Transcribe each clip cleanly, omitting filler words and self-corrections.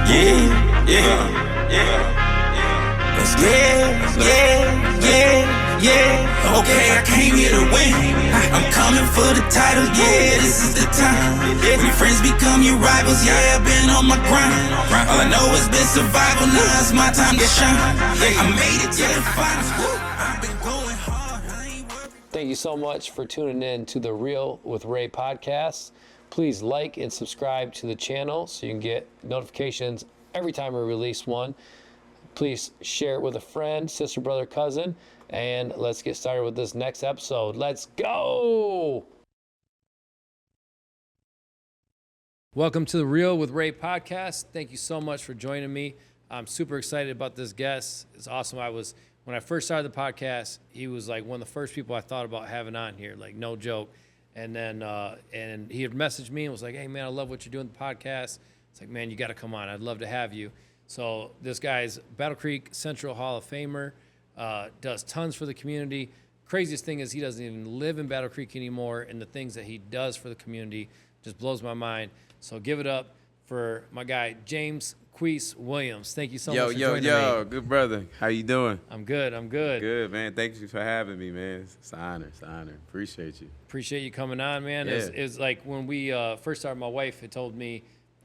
Yeah, yeah, yeah. Let's go. Yeah. Okay, I came here to win. I'm coming for the title. Yeah, this is the time. When friends become your rivals. Yeah, I've been on my grind. All I know has been survival. Now it's my time to shine. I made it to the finals. I've been going hard. I ain't worried. Thank you so much for tuning in to the Real with Ray podcast. Please like and subscribe to the channel so you can get notifications every time we release one. Please share it with a friend, sister, brother, cousin, and let's get started with this next episode. Let's go! Welcome to the Real with Ray podcast. Thank you so much for joining me. I'm super excited about this guest. It's awesome. When I first started the podcast, he was like one of the first people I thought about having on here, like no joke. And then and he had messaged me and was like, hey, man, I love what you're doing the podcast. It's like, man, you got to come on. I'd love to have you. So this guy's Battle Creek Central Hall of Famer, does tons for the community. Craziest thing is he doesn't even live in Battle Creek anymore, and the things that he does for the community just blows my mind. So give it up for my guy, James Quice Williams. Thank you so much for joining me. Good brother. How you doing? I'm good. Good, man. Thank you for having me, man. It's an honor. Appreciate you. Appreciate you coming on, man. Yeah. It's like when we first started, my wife had told me,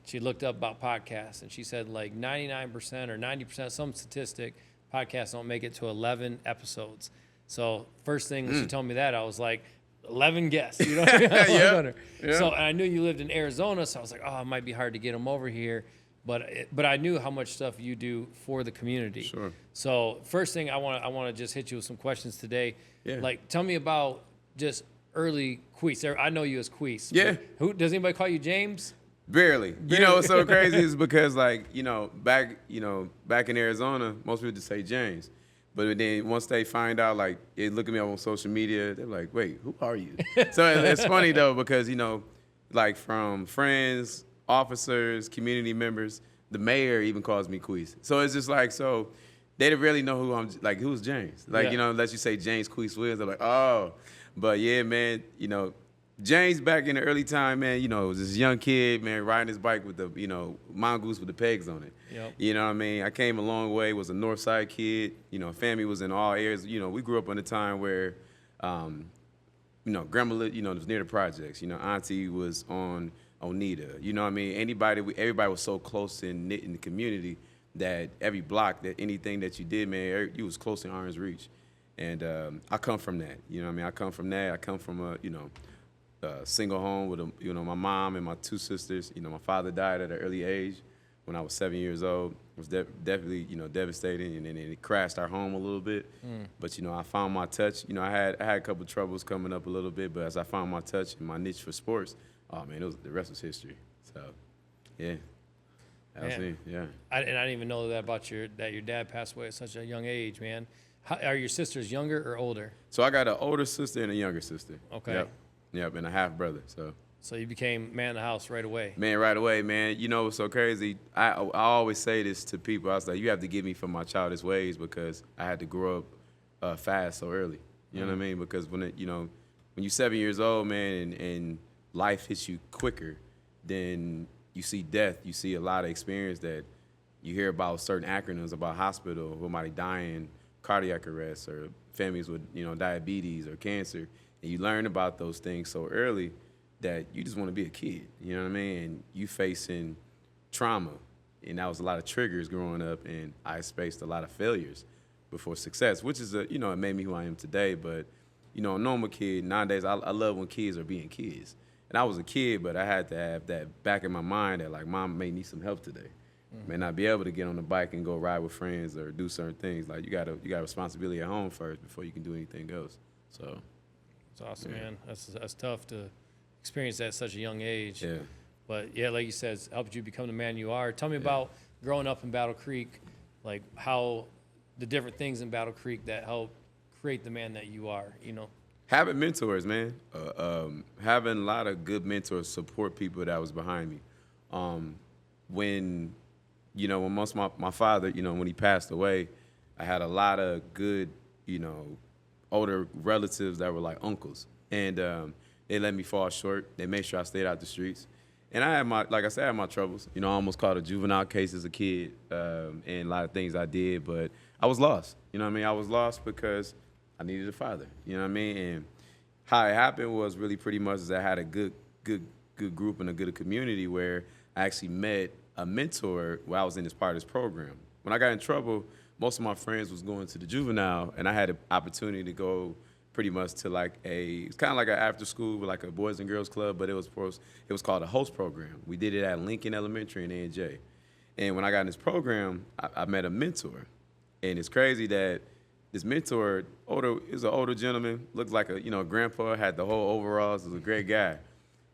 she looked up about podcasts, and she said like 99% or 90%, some statistic, podcasts don't make it to 11 episodes. So first thing when she told me that, I was like, 11 guests, you know? Yeah. So and I knew you lived in Arizona, so I was like, oh, it might be hard to get them over here. But I knew how much stuff you do for the community. Sure. So first thing I want to just hit you with some questions today. Yeah. Like, tell me about just early Quice. I know you as Quice. Yeah. Who does anybody call you James? Barely. You know what's so crazy is because back in Arizona, most people just say James. But then once they find out, like, they look at me up on social media, they're like, wait, who are you? So it's funny though, because, like from friends, officers, community members, the mayor even calls me Quice. So it's just like, so they didn't really know who I'm, like, who's James? Like, unless you say James Quice Williams, they're like, oh. But yeah, man, James back in the early time, man, was this young kid, man, riding his bike with the, mongoose with the pegs on it. Yep. You know what I mean? I came a long way, was a north side kid. Family was in all areas. We grew up in a time where, grandma lived, was near the projects. Auntie was on Oneida. You know what I mean? Everybody was so close and knit in the community that every block, that anything that you did, man, you was close in arm's reach. And I come from that. You know what I mean? I come from that. I come from a single home with my mom and my two sisters. My father died at an early age when I was 7 years old. It was definitely devastating, and then it crashed our home a little bit. But I found my touch. I had a couple troubles coming up a little bit, but as I found my touch and my niche for sports, oh man, the rest was history. So yeah, that was me. Yeah. I didn't even know that about your dad passed away at such a young age, man. Are your sisters younger or older? So I got an older sister and a younger sister. Okay. Yep, and a half brother. So you became man of the house right away. Man, right away, man. What's so crazy? I always say this to people. I was like, you have to give me from my childish ways because I had to grow up fast so early. You know what I mean? Because when you're 7 years old, man, and life hits you quicker, then you see death. You see a lot of experience that you hear about certain acronyms about hospital, somebody dying, cardiac arrest, or families with diabetes or cancer. And you learn about those things so early that you just want to be a kid, you know what I mean? And you facing trauma, and that was a lot of triggers growing up, and I faced a lot of failures before success, which is it made me who I am today. But a normal kid nowadays, I love when kids are being kids. And I was a kid, but I had to have that back in my mind that like mom may need some help today. May not be able to get on the bike and go ride with friends or do certain things. Like you got responsibility at home first before you can do anything else. So. That's awesome, man. That's tough to experience that at such a young age. Yeah. But yeah, like you said, it's helped you become the man you are. Tell me about growing up in Battle Creek, like how the different things in Battle Creek that help create the man that you are, Having mentors, man. Having a lot of good mentors, support people that was behind me. When my father, when he passed away, I had a lot of good, older relatives that were like uncles. And they let me fall short. They made sure I stayed out the streets. And I had like I said, I had my troubles. You know, I almost caught a juvenile case as a kid, and a lot of things I did, but I was lost. You know what I mean? I was lost because I needed a father. You know what I mean? And how it happened was really pretty much is I had a good group and a good community where I actually met a mentor while I was in this part of this program. When I got in trouble, most of my friends was going to the juvenile, and I had an opportunity to go pretty much to it's kind of like an after school with like a boys and girls club, but it was called a host program. We did it at Lincoln Elementary in A&J. And when I got in this program, I met a mentor. And it's crazy that this mentor, is an older gentleman, looked like a grandpa, had the whole overalls, was a great guy.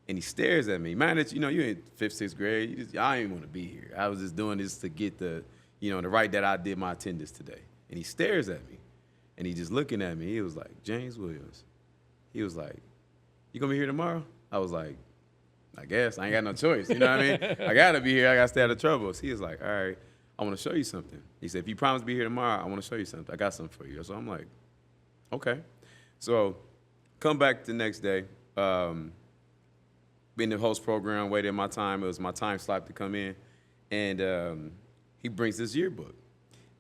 And he stares at me. Man, you're in 5th, 6th grade. I didn't want to be here. I was just doing this to get the right that I did my attendance today. And he stares at me. And he just looking at me. He was like, James Williams. He was like, you gonna be here tomorrow? I was like, I guess. I ain't got no choice. You know what I mean? I gotta be here. I gotta stay out of trouble. So he was like, all right, I want to show you something. He said, if you promise to be here tomorrow, I want to show you something. I got something for you. So I'm like, okay. So come back the next day. Been in the host program, waited my time. It was my time slot to come in. And he brings this yearbook.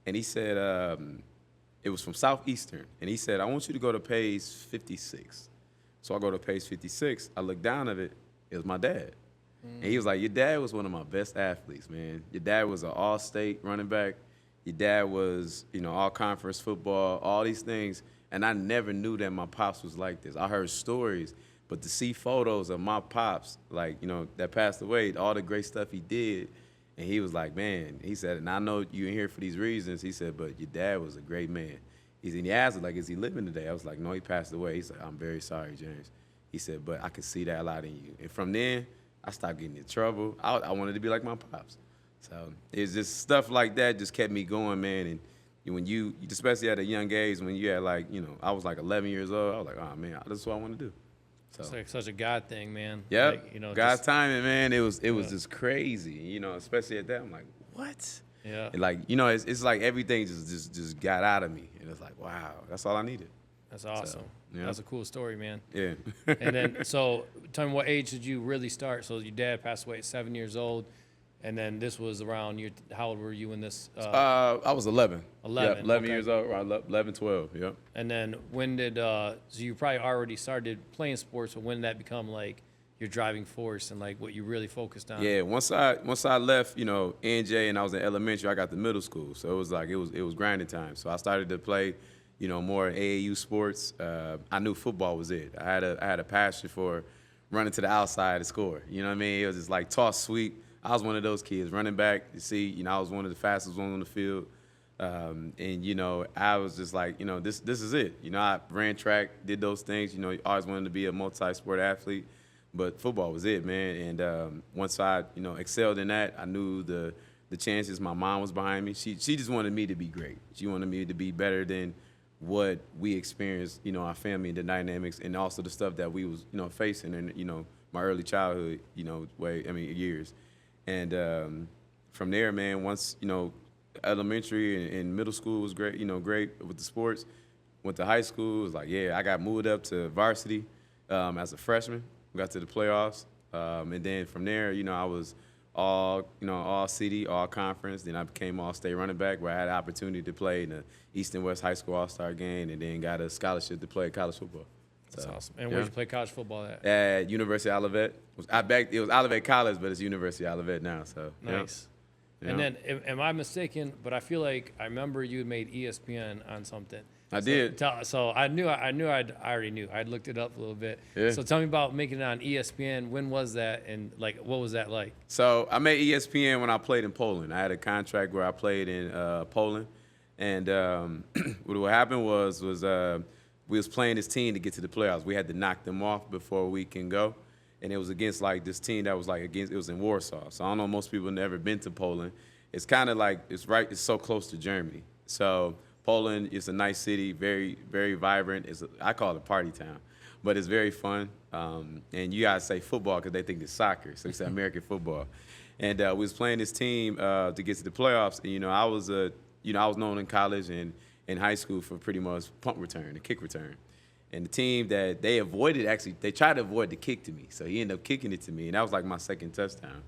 And he said, it was from Southeastern. And he said, I want you to go to page 56. So I go to page 56. I look down at it. It was my dad. And he was like, your dad was one of my best athletes, man. Your dad was an all-state running back. Your dad was, all-conference football, all these things. And I never knew that my pops was like this. I heard stories. But to see photos of my pops, that passed away, all the great stuff he did, and he was like, man, he said, and I know you're in here for these reasons. He said, but your dad was a great man. He asked, is he living today? I was like, no, he passed away. He said, I'm very sorry, James. He said, but I can see that a lot in you. And from then, I stopped getting in trouble. I wanted to be like my pops. So it's just stuff like that just kept me going, man. And when you especially at a young age, when you had I was like 11 years old, I was like, oh, man, this is what I want to do. So. It's like such a God thing, man. Yeah, God's just, timing, man. It was just crazy, especially at that. I'm like, what? Yeah. And it's like everything just got out of me, and it's like, wow, that's all I needed. That's awesome. So, yeah. That's a cool story, man. Yeah. And then, so tell me, what age did you really start? So your dad passed away at 7 years old, and then this was around how old were you in this? I was 11. 11. Yeah, 11 okay. years old, around 11, 12, yeah. And then when did, so you probably already started playing sports, but when did that become your driving force and what you really focused on? Yeah, once I left, NJ and I was in elementary, I got to middle school. So it was it was grinding time. So I started to play, more AAU sports. I knew football was it. I had a passion for running to the outside to score. You know what I mean? It was just toss sweep. I was one of those kids running back. You see, I was one of the fastest ones on the field. And I was just like, this is it. I ran track, did those things. Always wanted to be a multi-sport athlete, but football was it, man. And once I, excelled in that, I knew the chances. My mom was behind me. She just wanted me to be great. She wanted me to be better than what we experienced, our family and the dynamics, and also the stuff that we was, facing in, my early childhood, years. And from there, man, once, elementary and middle school was great, great with the sports. Went to high school, it was like, yeah, I got moved up to varsity as a freshman, got to the playoffs. And then from there, I was all city, all conference. Then I became all-state running back where I had the opportunity to play in the East and West High School All-Star game and then got a scholarship to play college football. That's awesome. And where'd you play college football at? At University of Olivet. It was Olivet College, but it's University of Olivet now. So nice. Yeah. And then, am I mistaken? But I feel like I remember you had made ESPN on something. I did. So I already knew. I'd looked it up a little bit. Yeah. So tell me about making it on ESPN. When was that? And what was that like? So I made ESPN when I played in Poland. I had a contract where I played in Poland. And what happened was we was playing this team to get to the playoffs. We had to knock them off before we can go. And it was against this team that was it was in Warsaw. So I don't know, most people have never been to Poland. It's kind of it's so close to Germany. So Poland is a nice city, very, very vibrant. I call it a party town, but it's very fun. And you guys say football because they think it's soccer. So it's American football. And we was playing this team to get to the playoffs. And, I was known in college and in high school for pretty much punt return, the kick return. And the team that they avoided, actually, they tried to avoid the kick to me. So he ended up kicking it to me, and that was like my second touchdown.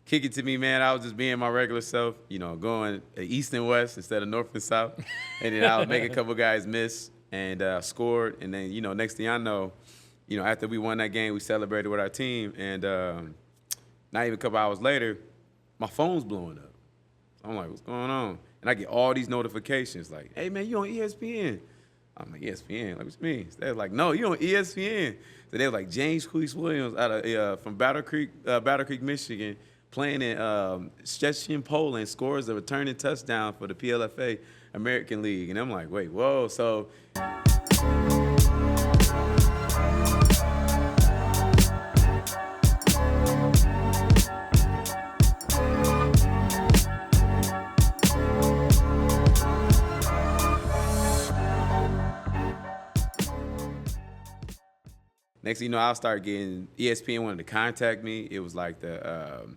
Kick it to me, man. I was just being my regular self, going east and west instead of north and south. And then I would make a couple guys miss and scored. And then, next thing I know, after we won that game, we celebrated with our team. And not even a couple hours later, my phone's blowing up. So I'm like, what's going on? And I get all these notifications like, hey, man, you on ESPN. I'm like, ESPN? Like, what you mean? So they're like, no, you on ESPN. So they were like, James Quice Williams from Battle Creek, Michigan, playing in Szczecin, Poland, scores a returning touchdown for the PLFA American League. And I'm like, wait, whoa. So next thing you know, I'll start getting ESPN wanted to contact me. It was like the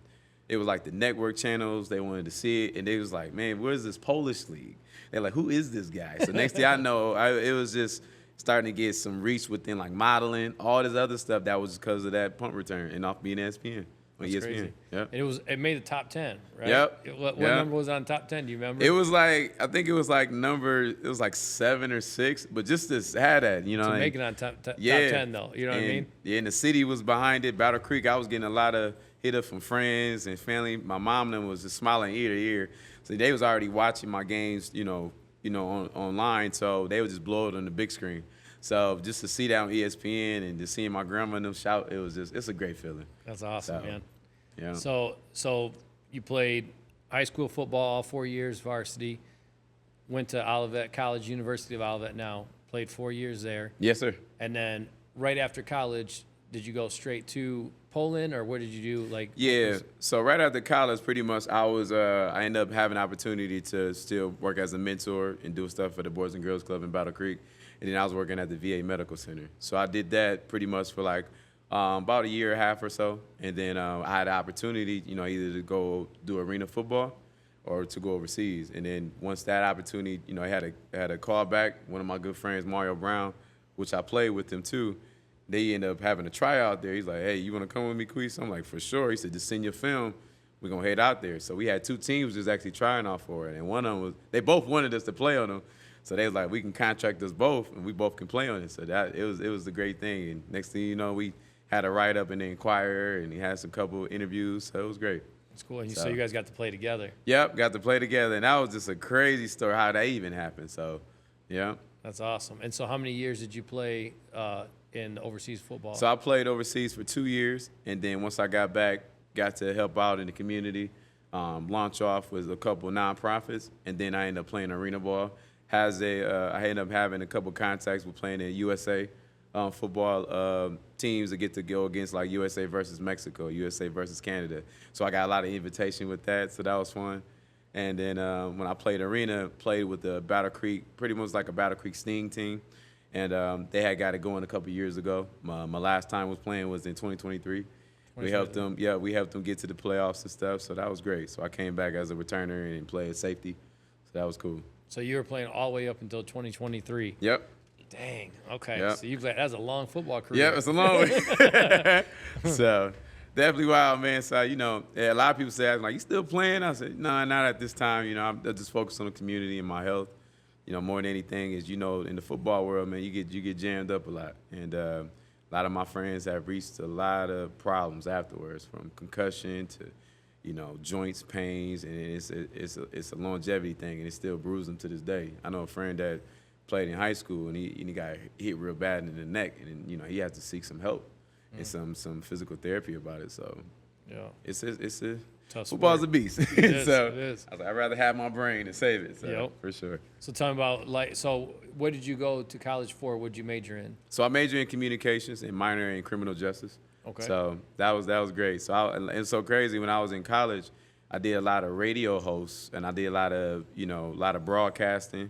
network channels. They wanted to see it, and they was like, "Man, where's this Polish league?" They're like, "Who is this guy?" So next thing I know, it was just starting to get some reach within like modeling, all this other stuff. That was because of that punt return and off being ESPN. That's ESPN. crazy. Yep. And it made the top 10, right? Yep. What Yep. number was on top 10? Do you remember? It was like, I think it was like 7 or 6, but just to have that, to make it on top 10, though. You know what I mean? Yeah, and the city was behind it. Battle Creek, I was getting a lot of hit up from friends and family. My mom and them was just smiling ear to ear. So they was already watching my games, online. So they would just blow it on the big screen. So just to see that on ESPN and just seeing my grandma and them shout, it's a great feeling. That's awesome, man. Yeah. So you played high school football all 4 years, varsity, went to Olivet College, University of Olivet now, played 4 years there. Yes, sir. And then right after college, did you go straight to Poland, or what did you do? Yeah, so right after college, pretty much I ended up having an opportunity to still work as a mentor and do stuff for the Boys and Girls Club in Battle Creek. And then I was working at the VA Medical Center. So I did that pretty much for about a year and a half or so. And then I had the opportunity, either to go do arena football or to go overseas. And then once that opportunity, I had a call back. One of my good friends, Mario Brown, which I played with him too, they ended up having a tryout there. He's like, hey, you want to come with me, Quice? I'm like, for sure. He said, just send your film. We're going to head out there. So we had 2 teams just actually trying out for it. And one of them they both wanted us to play on them. So they was like, we can contract us both, and we both can play on it. So it was the great thing. And next thing you know, we had a write-up in the Inquirer, and he had some couple interviews. So it was great. That's cool. And so you guys got to play together. Yep, got to play together. And that was just a crazy story how that even happened. So, yeah. That's awesome. And so how many years did you play in overseas football? So I played overseas for 2 years, and then once I got back, got to help out in the community, launch off with a couple nonprofits, and then I ended up playing arena ball. I ended up having a couple contacts with playing in USA football teams that get to go against like USA versus Mexico, USA versus Canada. So I got a lot of invitation with that, so that was fun. And then when I played arena, played with the Battle Creek, pretty much like a Battle Creek Sting team. And they had got it going a couple years ago. My last time was playing was in 2023. We helped them get to the playoffs and stuff, so that was great. So I came back as a returner and played safety, so that was cool. So you were playing all the way up until 2023. Yep. Dang. Okay. Yep. So that's a long football career. Yeah, it's a long way. So definitely wild, man. So a lot of people say, "I'm like, you still playing?" I said, "No, not at this time. I'm just focused on the community and my health. More than anything is, in the football world, man, you get jammed up a lot, and a lot of my friends have reached a lot of problems afterwards, from concussion to joints pains, and it's a longevity thing, and it still bruises them to this day. I know a friend that played in high school, and he got hit real bad in the neck, and then, he had to seek some help and some physical therapy about it. So yeah, it's a tough football's sport. a beast. It is, So it is. I was like, I'd rather have my brain and save it. So Yep. for sure. So tell me about so what did you go to college for? What did you major in? So I majored in communications and minor in criminal justice. Okay. So that was great. So it's so crazy. When I was in college, I did a lot of radio hosts, and I did a lot of broadcasting,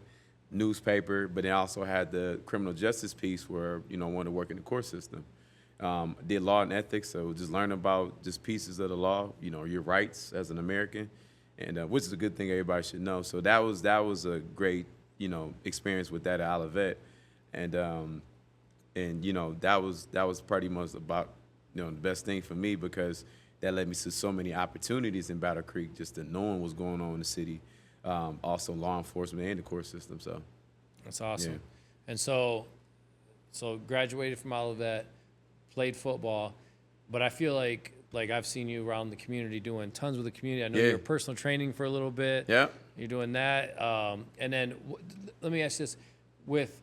newspaper, but then I also had the criminal justice piece where I wanted to work in the court system. Did law and ethics, so just learn about just pieces of the law, your rights as an American, and which is a good thing everybody should know. So that was a great experience with that at Olivet, and And that was pretty much about the best thing for me, because that led me to so many opportunities in Battle Creek, just to knowing what's going on in the city, also law enforcement and the court system. So that's awesome. Yeah. And so graduated from all of that, played football, but I feel like I've seen you around the community doing tons with the community. I know you're personal training for a little bit. Yeah. You're doing that. And then let me ask this, with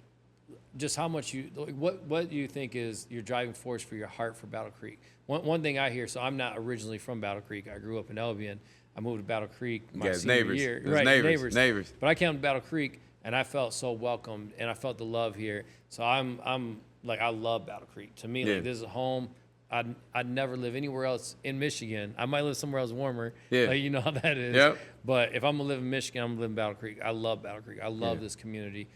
just how much what do you think is your driving force for your heart for Battle Creek? One thing I hear, so I'm not originally from Battle Creek. I grew up in Albion. I moved to Battle Creek my senior year. Right, neighbors. But I came to Battle Creek, and I felt so welcomed, and I felt the love here. So I'm like, I love Battle Creek. To me, like, this is home. I'd never live anywhere else in Michigan. I might live somewhere else warmer. Yeah. You know how that is. Yep. But if I'm gonna live in Michigan, I'm gonna live in Battle Creek. I love Battle Creek. I love this community.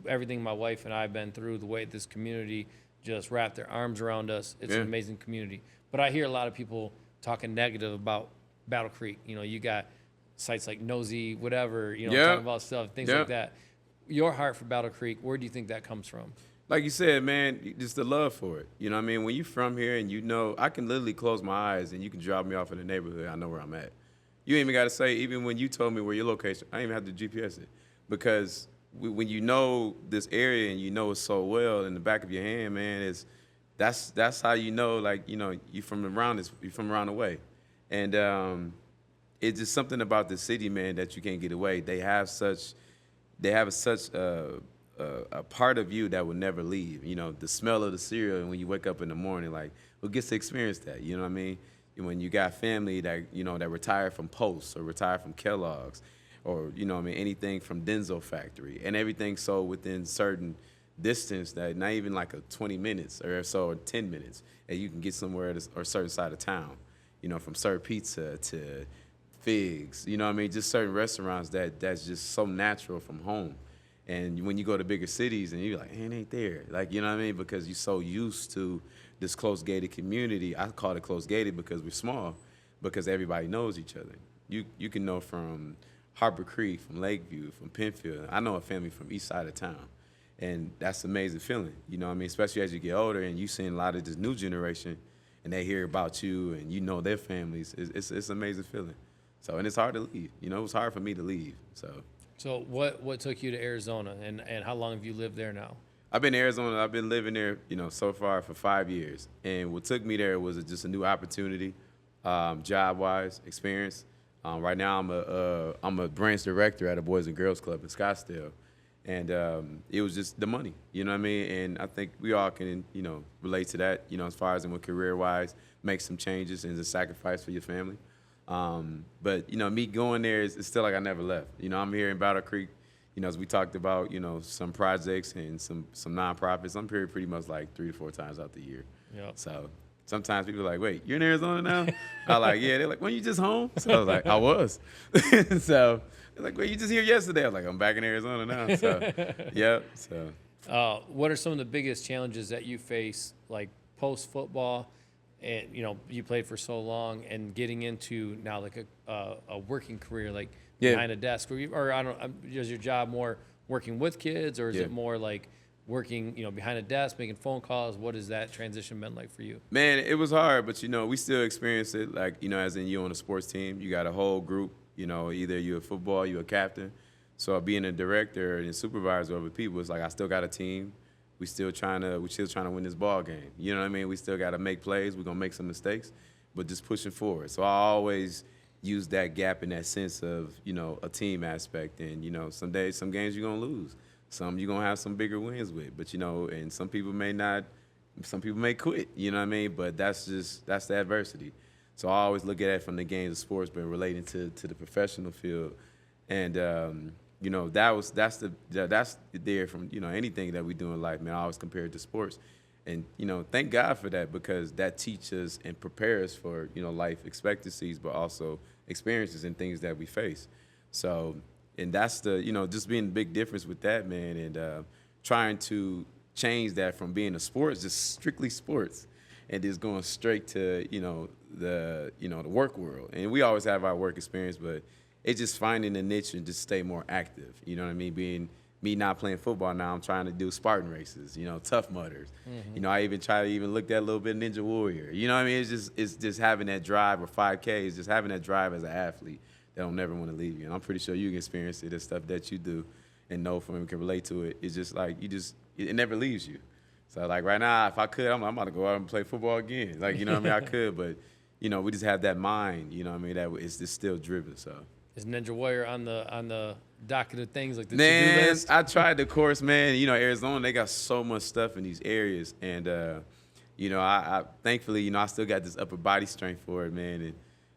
Everything my wife and I have been through, the way this community just wrapped their arms around us. It's an amazing community. But I hear a lot of people talking negative about Battle Creek. You got sites like Nosy, whatever, talking about stuff, things like that. Your heart for Battle Creek, where do you think that comes from? Like you said, man, just the love for it. You know what I mean? When you're from here and I can literally close my eyes and you can drop me off in the neighborhood, I know where I'm at. You ain't even got to say, even when you told me where your location, I ain't even have to GPS it. Because when you know this area and you know it so well in the back of your hand, man, that's how you know, like, you're from around the way. And it's just something about the city, man, that you can't get away. They have such a part of you that will never leave. The smell of the cereal, and when you wake up in the morning, like, who gets to experience that? You know what I mean? When you got family that that retired from Post or retired from Kellogg's, or anything from Denso Factory, and everything sold within certain distance, that not even like a 20 minutes or so, or 10 minutes, and you can get somewhere at a certain side of town. From Sir Pizza to Figs, just certain restaurants that's just so natural from home. And when you go to bigger cities and you're like, it ain't there. Like, because you're so used to this close gated community. I call it close gated because we're small, because everybody knows each other. You can know from Harbor Creek, from Lakeview, from Penfield. I know a family from east side of town. And that's an amazing feeling, especially as you get older and you seeing a lot of this new generation and they hear about you and their families. It's an amazing feeling. So, and it's hard to leave. It was hard for me to leave. So what took you to Arizona, and how long have you lived there now? I've been in Arizona. I've been living there, so far for 5 years. And what took me there was just a new opportunity, job-wise, experience. Right now, I'm a branch director at a Boys and Girls Club in Scottsdale, and it was just the money. You know what I mean? And I think we all can, relate to that. As far as career-wise, make some changes and a sacrifice for your family. But me going there is still like I never left. I'm here in Battle Creek, as we talked about, some projects and some nonprofits. I'm here pretty much like 3 to 4 times out the year. Yep. So sometimes people are like, wait, you're in Arizona now? I'm like, yeah. They're like, when you just home? So I was like, I was. So they're like, well, you just here yesterday. I was like, I'm back in Arizona now. So yep. So what are some of the biggest challenges that you face, like post football? And you played for so long, and getting into now like a working career, like behind a desk, is your job more working with kids, or is it more like working behind a desk, making phone calls? What has that transition been like for you? Man, it was hard, but we still experience it. Like as in you on a sports team, you got a whole group. Either you're a football, you're a captain. So being a director and a supervisor over people, it's like I still got a team. We still trying to win this ball game. You know what I mean? We still got to make plays. We're gonna make some mistakes, but just pushing forward. So I always use that gap in that sense of a team aspect. And some days, some games you're gonna lose. Some you're gonna have some bigger wins with. But and some people may not. Some people may quit. You know what I mean? But that's the adversity. So I always look at it from the games of sports, but relating to the professional field. And that's there from anything that we do in life, man. I always compare it to sports, and thank God for that, because that teaches and prepares for life expectancies, but also experiences and things that we face. So, and that's the just being the big difference with that, man, and trying to change that from being a sports, just strictly sports, and just going straight to the work world. And we always have our work experience, but it's just finding a niche and just stay more active. You know what I mean? me not playing football now, I'm trying to do Spartan races, Tough Mudders. I even try to look at a little bit of Ninja Warrior. You know what I mean? It's just having that drive, or 5K, is just having that drive as an athlete that don't never want to leave you. And I'm pretty sure you can experience it, the stuff that you do and know from and can relate to it. It's just like it never leaves you. So like right now, if I could, I'm about to go out and play football again. Like, you know what I mean? I could, but we just have that mind, you know what I mean, that it's just still driven. So Is Ninja Warrior on the docket of things, like the man, to-do list? I tried the course, man. Arizona, they got so much stuff in these areas, and I thankfully, I still got this upper body strength for it, man.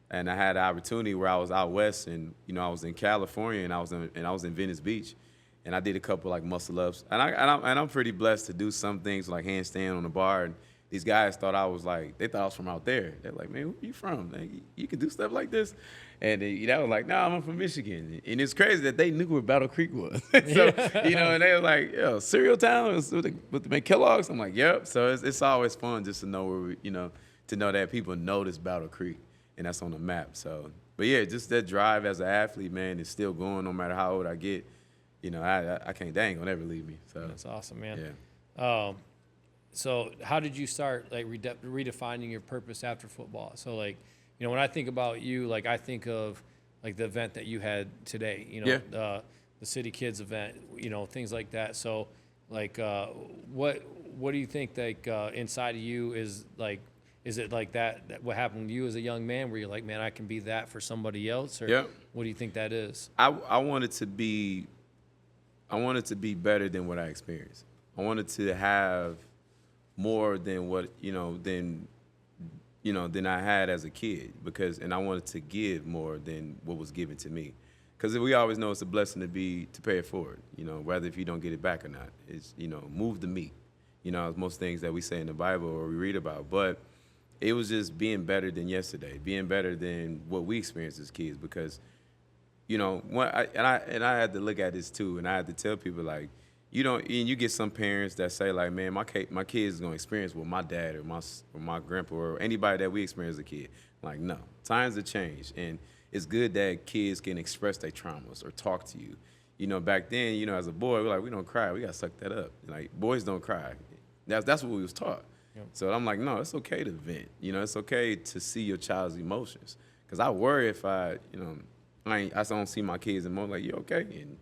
And I had the opportunity where I was out west, and I was in California, and I was in Venice Beach, and I did a couple like muscle ups, and I'm pretty blessed to do some things like handstand on the bar. And these guys thought I was from out there. They're like, man, where you from? Like, you can do stuff like this? And I was like, no, I'm from Michigan. And it's crazy that they knew where Battle Creek was. So, and they were like, yo, Cereal Town with the Kellogg's? I'm like, yep. So it's always fun just to know where to know that people know this Battle Creek, and that's on the map. So, but yeah, just that drive as an athlete, man, is still going no matter how old I get. I can't, they ain't gonna ever leave me. So That's awesome, man. Yeah. So how did you start like redefining your purpose after football? So like, when I think about you, like I think of like the event that you had today, the City Kids event, things like that. So like, what do you think like inside of you is like? Is it like that what happened to you as a young man, where you're like, man, I can be that for somebody else? Or what do you think that is? I wanted to be better than what I experienced. I wanted to have more than what than I had as a kid, and I wanted to give more than what was given to me, because we always know it's a blessing to pay it forward. Whether if you don't get it back or not, it's move the meat. Most things that we say in the Bible or we read about, but it was just being better than yesterday, being better than what we experienced as kids, because I had to look at this too, and I had to tell people like, you get some parents that say like, man, my kid is gonna experience what my dad or my grandpa or anybody that we experienced as a kid. Like, no, times have changed, and it's good that kids can express their traumas or talk to you. Back then, as a boy, we're like, we don't cry, we gotta suck that up. Like, boys don't cry. That's what we was taught. Yep. So I'm like, no, it's okay to vent. It's okay to see your child's emotions, because I worry if I don't see my kids emotions, like, you okay? And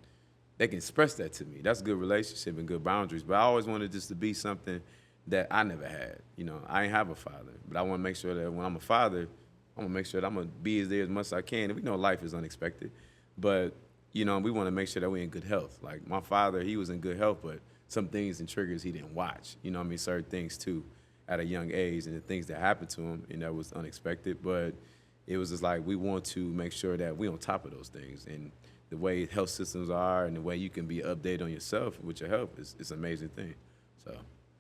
they can express that to me. That's a good relationship and good boundaries. But I always wanted this to be something that I never had. I ain't have a father, but I want to make sure that when I'm a father, I'm going to make sure that I'm going to be there as much as I can. And we know life is unexpected, but, we want to make sure that we're in good health. Like, my father, he was in good health, but some things and triggers he didn't watch. Certain things too at a young age, and the things that happened to him, and that was unexpected. But it was just like, we want to make sure that we're on top of those things. And the way health systems are and the way you can be updated on yourself with your health is an amazing thing. So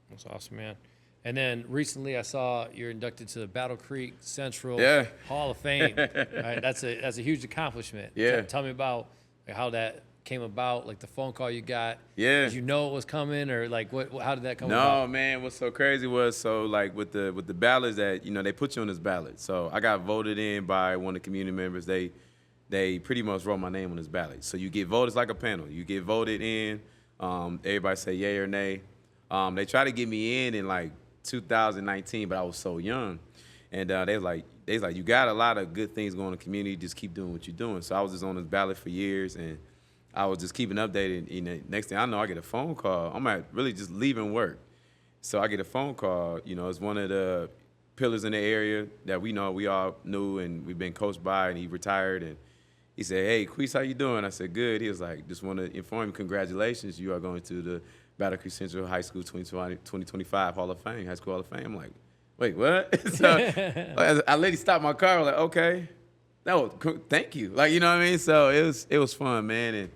that's awesome, man. And then recently I saw you're inducted to the Battle Creek Central Hall of Fame. Right? That's a huge accomplishment. Yeah. Tell me about how that came about, like the phone call you got. Yeah. Did you know it was coming, or like how did that come about? No, man, what's so crazy was, so like with the ballots that, they put you on this ballot. So I got voted in by one of the community members. They pretty much wrote my name on this ballot. So you get voted, it's like a panel. You get voted in, everybody say yay or nay. They tried to get me in like 2019, but I was so young. And they was like, you got a lot of good things going in the community, just keep doing what you're doing. So I was just on this ballot for years, and I was just keeping updated. Next thing I know, I get a phone call. I'm really just leaving work. So I get a phone call. It's one of the pillars in the area that we all knew, and we've been coached by, and he retired. And he said, hey, Quice, how you doing? I said, good. He was like, just want to inform you, congratulations, you are going to the Battle Creek Central High School 2025 Hall of Fame, High School Hall of Fame. I'm like, wait, what? So I literally stopped my car. I was like, okay. No, thank you. Like, you know what I mean? So it was fun, man. And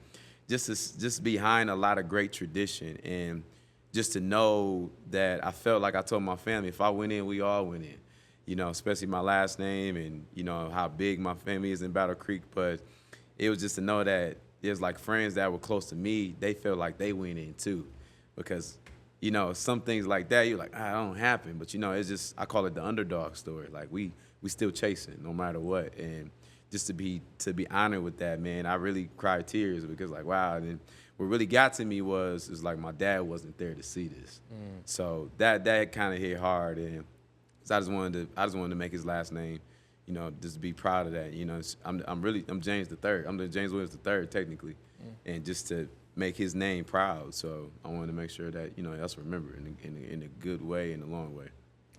just behind a lot of great tradition, and just to know that I felt like I told my family, if I went in, we all went in, especially my last name, and, how big my family is in Battle Creek. But it was just to know that there's like friends that were close to me, they felt like they went in too. Because, some things like that, you're like, that don't happen. But, it's just, I call it the underdog story. Like, we still chasing no matter what. And just to be honored with that, man, I really cried tears, because like, wow. And then what really got to me is like my dad wasn't there to see this. So that kind of hit hard, and so I just wanted to make his last name, you know, just be proud of that. You know, I'm James the Third. I'm the James Williams the Third technically, and just to make his name proud. So I wanted to make sure that, you know, that's remembered in a good way, in a long way.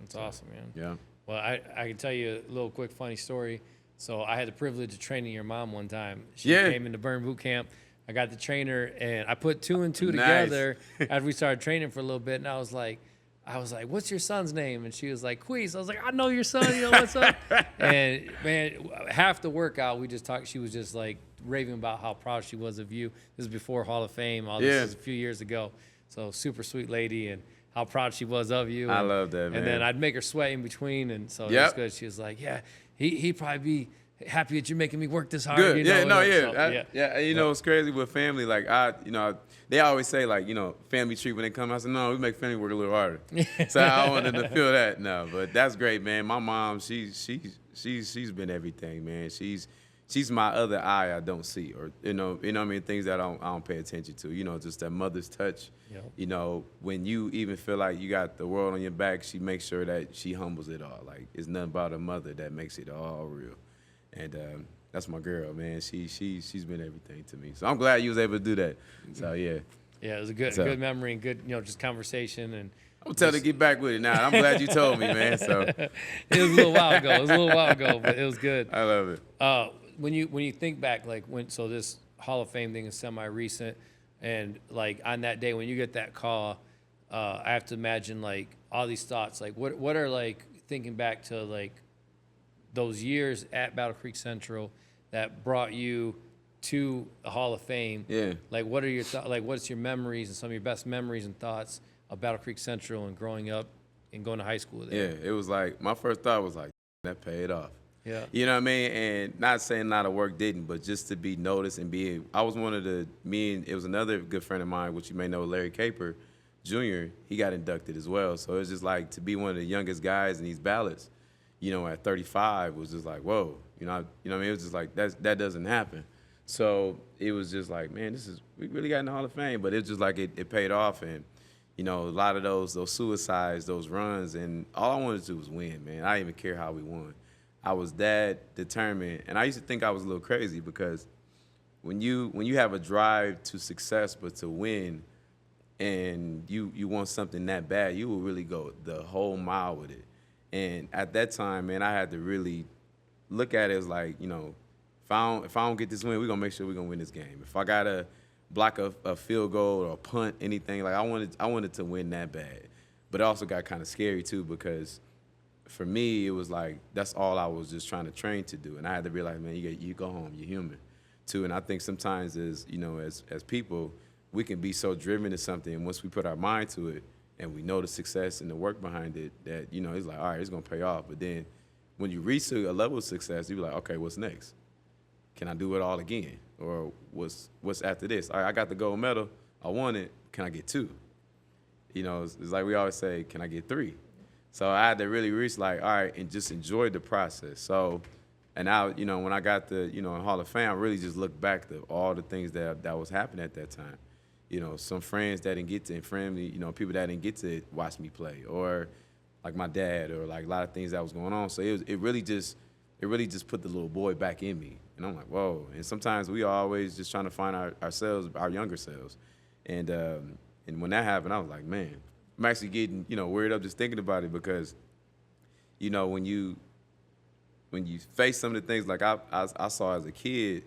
That's awesome, man. Yeah. Well, I can tell you a little quick funny story. So I had the privilege of training your mom one time. She came into Burn Boot Camp. I got to train her, and I put 2 and 2 together after we started training for a little bit. And I was like, what's your son's name? And she was like, Quice. I was like, I know your son. You know what's up? And man, half the workout we just talked. She was just like raving about how proud she was of you. This is before Hall of Fame. All this is a few years ago. So super sweet lady, and how proud she was of you. I love that, man. And then I'd make her sweat in between, and so it was good. She was like, yeah, he'd probably be happy that you're making me work this hard. Good. You know? You know, it's crazy with family. Like they always say, like, you know, family treat when they come. I said, no, we make family work a little harder. So I wanted to feel that. No, but that's great, man. My mom, she's been everything, man. She's my other eye I don't see, or you know what I mean, things that I don't pay attention to. You know, just that mother's touch. Yep. You know, when you even feel like you got the world on your back, she makes sure that she humbles it all. Like, it's nothing about a mother that makes it all real. And that's my girl, man. She's been everything to me. So I'm glad you was able to do that. So yeah. Yeah, it was a good memory and good, you know, just conversation. And I'm telling her to get back with it now. I'm glad you told me, man. So it was a little while ago. But it was good. I love it. When you think back, like so this Hall of Fame thing is semi-recent, and like on that day when you get that call, I have to imagine like all these thoughts. Like what are, like, thinking back to like those years at Battle Creek Central that brought you to the Hall of Fame. Yeah. Like, what are your what's your memories and some of your best memories and thoughts of Battle Creek Central and growing up and going to high school there? Yeah, it was like, my first thought was like, that paid off. Yeah. You know what I mean? And not saying a lot of work didn't, but just to be noticed and I was it was another good friend of mine, which you may know, Larry Caper Jr., he got inducted as well. So it was just like, to be one of the youngest guys in these ballots, you know, at 35 was just like, whoa, you know what I mean? It was just like, that doesn't happen. So it was just like, man, we really got in the Hall of Fame. But it's just like it paid off. And, you know, a lot of those suicides, those runs, and all I wanted to do was win, man. I didn't even care how we won. I was that determined. And I used to think I was a little crazy, because when you have a drive to success but to win, and you want something that bad, you will really go the whole mile with it. And at that time, man, I had to really look at it as like, you know, if I don't get this win, we're gonna make sure we're gonna win this game. If I gotta block a field goal or a punt, anything, like I wanted to win that bad. But it also got kind of scary too, because for me, it was like, that's all I was just trying to train to do. And I had to realize, man, you go home, you're human too. And I think sometimes as people, we can be so driven to something, and once we put our mind to it and we know the success and the work behind it, that, you know, it's like, all right, it's gonna pay off. But then when you reach a level of success, you be like, okay, what's next? Can I do it all again? Or what's after this? All right, I got the gold medal, I won it, can I get 2? You know, it's like we always say, can I get 3? So I had to really reach like, all right, and just enjoy the process. So, and now, you know, when I got the, you know, in Hall of Fame, I really just looked back to all the things that was happening at that time. You know, some friends that didn't get to, and family, you know, people that didn't get to watch me play, or like my dad, or like a lot of things that was going on. So it really just put the little boy back in me. And I'm like, whoa. And sometimes we are always just trying to find ourselves, our younger selves. And when that happened, I was like, man, I'm actually getting, you know, worried up just thinking about it, because, you know, when you face some of the things like I saw as a kid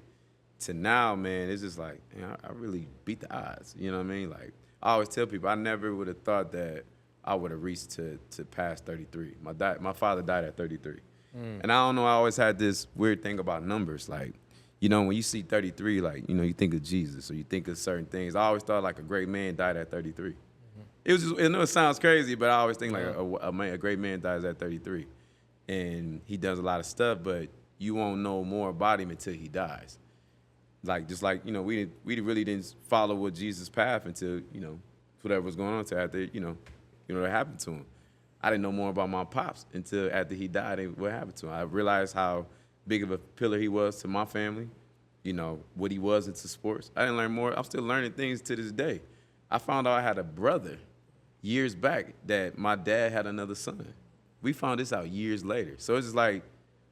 to now, man, it's just like, you know, I really beat the odds. You know what I mean? Like, I always tell people, I never would have thought that I would have reached to past 33. My father died at 33. And I don't know, I always had this weird thing about numbers. Like, you know, when you see 33, like, you know, you think of Jesus, or you think of certain things. I always thought like a great man died at 33. It was just, I know it sounds crazy, but I always think like a great man dies at 33. And he does a lot of stuff, but you won't know more about him until he dies. Like, just like, you know, we really didn't follow what Jesus' path until, you know, whatever was going on to after, you know, that happened to him. I didn't know more about my pops until after he died and what happened to him. I realized how big of a pillar he was to my family, what he was into sports. I didn't learn more. I'm still learning things to this day. I found out I had a brother years back that my dad had another son. We found this out years later. So it's just like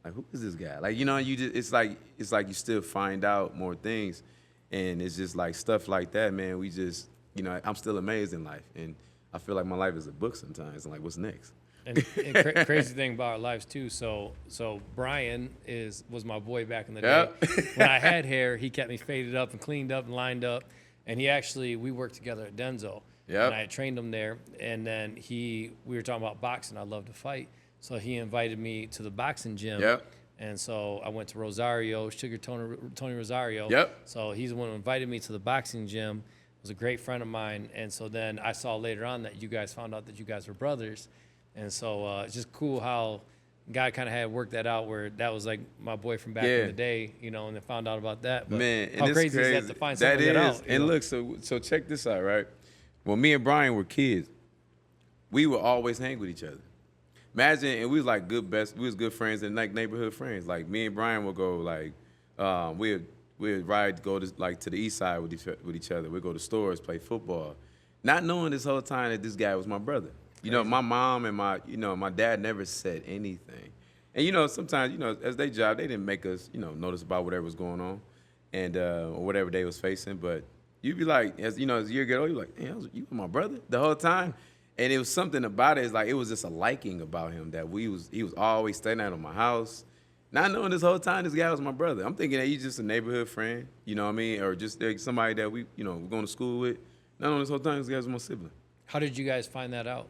who is this guy? Like, it's like you still find out more things. And it's just like stuff like that, man. We just, I'm still amazed in life. And I feel like my life is a book sometimes. I'm like, what's next? And crazy thing about our lives too. So Brian was my boy back in the day. When I had hair, he kept me faded up and cleaned up and lined up. And we worked together at Denzo. And I had trained him there. And then we were talking about boxing. I love to fight. So he invited me to the boxing gym. And so I went to Rosario, Sugar Tony Rosario. So he's the one who invited me to the boxing gym. Was a great friend of mine. And so then I saw later on that you guys found out that you guys were brothers. And so it's just cool how God kind of had worked that out where that was like my boy from back in the day, and then found out about that. But man, how crazy is that to find something like that out? And look, so check this out, right? When me and Brian were kids, we would always hang with each other. Imagine, and we was like we was good friends and like neighborhood friends. Like me and Brian would go we'd ride, go to the east side with each other. We'd go to stores, play football, not knowing this whole time that this guy was my brother. My mom and my dad never said anything. And, sometimes, as they job, they didn't make us, notice about whatever was going on and or whatever they was facing. But you'd be like, as the year get older, you're like, hey, you were my brother the whole time. And it was something about it. It's like it was just a liking about him that he was always staying out of my house. Not knowing this whole time this guy was my brother. I'm thinking that he's just a neighborhood friend, you know what I mean? Or just like somebody that we're going to school with. Not knowing this whole time this guy was my sibling. How did you guys find that out?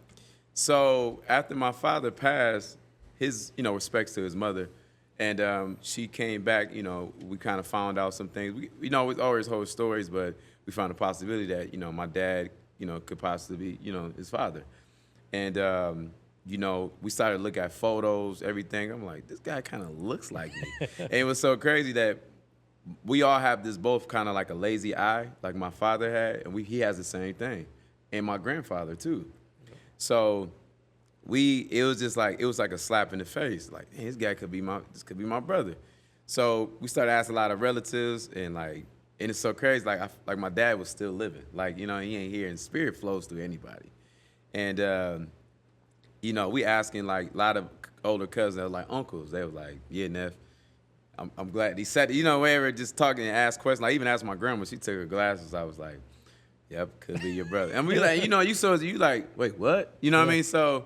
So after my father passed, his, respects to his mother, and she came back, we kind of found out some things. We always hold stories, but we found a possibility that, my dad, could possibly be, his father. And, we started to look at photos, everything. I'm like, this guy kind of looks like me. And it was so crazy that we all have this both kind of like a lazy eye, like my father had, and he has the same thing. And my grandfather, too. So it was like a slap in the face. Like, hey, this guy could be my brother. So we started asking a lot of relatives, and it's so crazy. Like my dad was still living. Like, he ain't here, and spirit flows through anybody. And we asking like a lot of older cousins, that were like uncles. They were like, yeah, Neff, I'm glad. He said, whenever just talking and ask questions. I even asked my grandma. She took her glasses. I was like, yep, could be your brother. And we like, you like, wait, what? You know what I mean? So,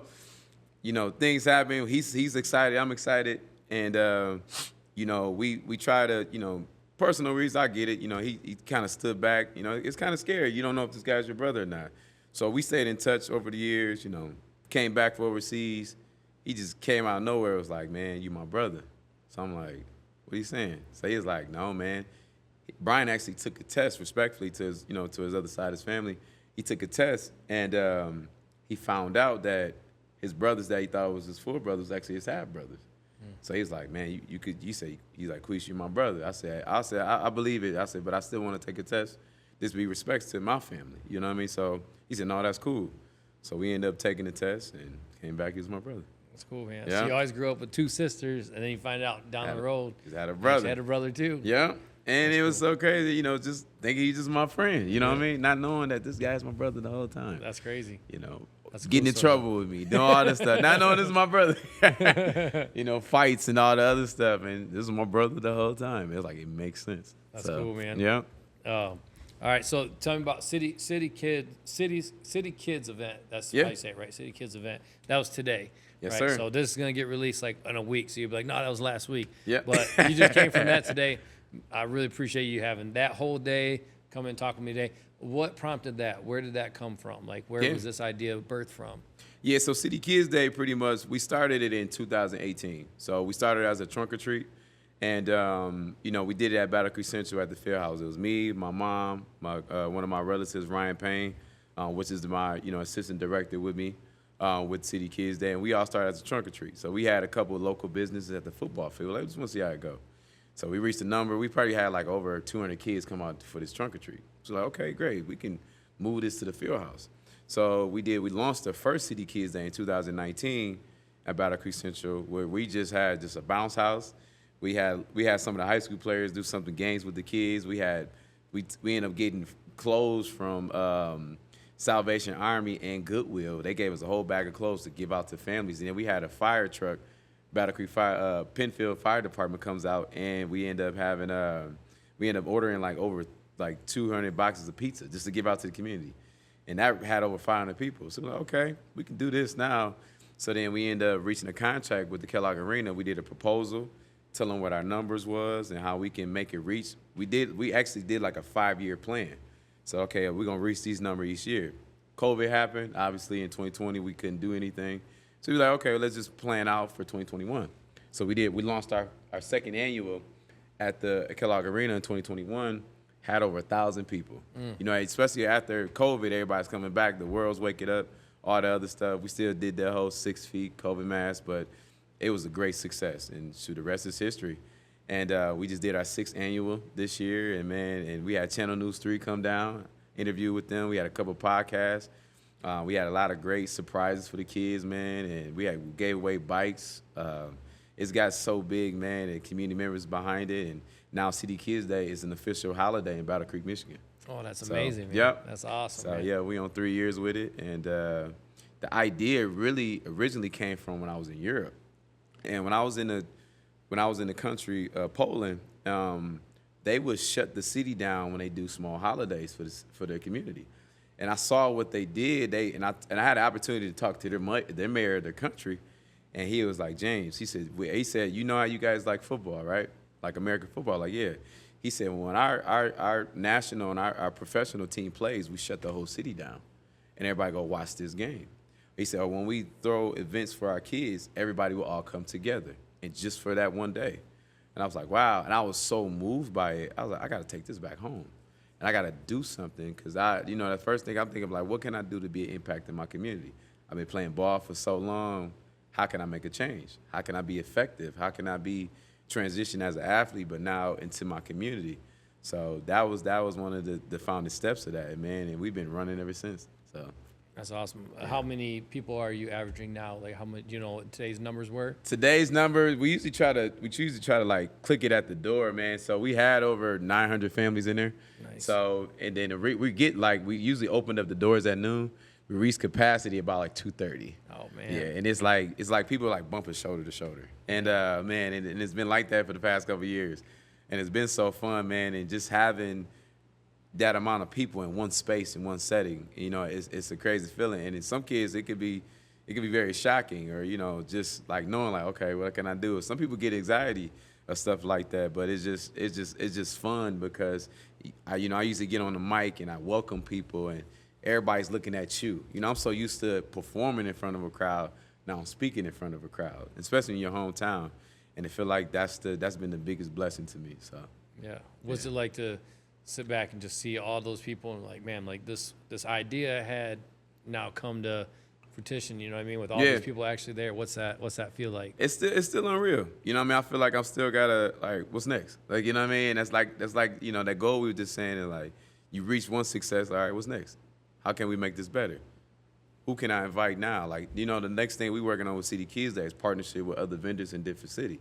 things happen. He's excited. I'm excited. And, we try to, personal reasons, I get it. He kind of stood back. It's kind of scary. You don't know if this guy's your brother or not. So we stayed in touch over the years, came back from overseas. He just came out of nowhere. It was like, man, you my brother. So I'm like, what are you saying? So he was like, no, man. Brian actually took a test, respectfully, to his other side of his family. He took a test, and he found out that his brothers that he thought was his full brothers was actually his half brothers. So he's like, man, he's like, Quice, you're my brother. I said, I believe it. I said, but I still want to take a test. This be respects to my family. You know what I mean? So he said, no, that's cool. So we ended up taking the test and came back. He was my brother. That's cool, man. Yeah. So you always grew up with two sisters, and then you find out down the road. He's had a brother. He had a brother, too. Yeah. And That's it was cool. so crazy, just thinking he's just my friend. You know what I mean? Not knowing that this guy's my brother the whole time. That's crazy. That's getting cool in trouble with me, doing all this stuff. Not knowing this is my brother. Fights and all the other stuff. And this is my brother the whole time. It's like, it makes sense. That's cool, man. Yeah. All right, so tell me about City Kids event. That's how you say it, right? City Kids event. That was today. Yes, right? sir. So this is gonna get released like in a week. So you'll be like, no, that was last week. Yeah. But you just came from that today. I really appreciate you having that whole day, come and talk with me today. What prompted that? Where did that come from? Like, where was this idea birthed from? Yeah, so City Kids Day, pretty much, we started it in 2018. So we started as a trunk or treat. And, we did it at Battle Creek Central at the Field House. It was me, my mom, one of my relatives, Ryan Payne, which is my, assistant director with me with City Kids Day. And we all started as a trunk or treat. So we had a couple of local businesses at the football field. Like, we just want to see how it go. So we reached a number. We probably had like over 200 kids come out for this trunk or treat. So like, okay, great. We can move this to the Field House. So we launched the first City Kids Day in 2019 at Battle Creek Central, where we just had a bounce house. We had some of the high school players do something games with the kids. We ended up getting clothes from Salvation Army and Goodwill. They gave us a whole bag of clothes to give out to families. And then we had a fire truck, Battle Creek Fire, Penfield Fire Department comes out, and we end up ordering like over like 200 boxes of pizza just to give out to the community. And that had over 500 people. So we're like, okay, we can do this now. So then we ended up reaching a contract with the Kellogg Arena. We did a proposal, tell them what our numbers was and how we can make it reach. We actually did like a 5-year plan. So, okay, we're going to reach these numbers each year. COVID happened. Obviously, in 2020, we couldn't do anything. So we were like, okay, well, let's just plan out for 2021. So we did. We launched our second annual at the Kellogg Arena in 2021, had over 1,000 people. You know, especially after COVID, everybody's coming back. The world's waking up, all the other stuff. We still did the whole 6 feet COVID mask, but it was a great success. And the rest is history. And we just did our 6th annual this year, and we had Channel News 3 come down, interview with them. We had a couple podcasts. We had a lot of great surprises for the kids, man, and we gave away bikes. It's got so big, man, and community members behind it, and now City Kids Day is an official holiday in Battle Creek, Michigan. Oh, that's amazing, man. Yep. That's awesome, So, man. yeah, we on 3 years with it, and the idea really originally came from when I was in Europe. And when I was in the country, Poland, they would shut the city down when they do small holidays for their community. And I saw what they did. I had the opportunity to talk to their mayor of their country, and he was like, James, he said, you know how you guys like football, right? Like American football, like, yeah. He said, when our national and our professional team plays, we shut the whole city down, and everybody go watch this game. He said, when we throw events for our kids, everybody will all come together, and just for that one day. And I was like, wow. And I was so moved by it. I was like, I got to take this back home. And I got to do something because the first thing I'm thinking, like, what can I do to be an impact in my community? I've been playing ball for so long. How can I make a change? How can I be effective? How can I be transition as an athlete, but now into my community? So that was one of the founding steps of that, man. And we've been running ever since. So That's awesome. How many people are you averaging now? Like, how much? Do you know what today's numbers were? Today's numbers, we usually try to like click it at the door, man. So we had over 900 families in there. Nice. So and then we usually opened up the doors at noon. We reached capacity about like 2:30. Oh man. Yeah, and it's like people are like bumping shoulder to shoulder, and man, and it's been like that for the past couple of years, and it's been so fun, man, and just having that amount of people in one space, in one setting, you know, it's a crazy feeling. And in some kids, it could be very shocking, or, you know, just like knowing like, okay, what can I do? Some people get anxiety or stuff like that, but it's just fun because I usually get on the mic and I welcome people and everybody's looking at you. You know, I'm so used to performing in front of a crowd. Now I'm speaking in front of a crowd, especially in your hometown. And I feel like that's been the biggest blessing to me. So yeah. What's it like to sit back and just see all those people and like, man, like this idea had now come to fruition, you know what I mean? With all these people actually there, what's that feel like? It's still unreal. You know what I mean? I feel like I'm still gotta, like, what's next? Like, you know what I mean? That's like, you know, that goal we were just saying is like, you reach one success, all right, what's next? How can we make this better? Who can I invite now? Like, you know, the next thing we're working on with City Kids Day is partnership with other vendors in different cities.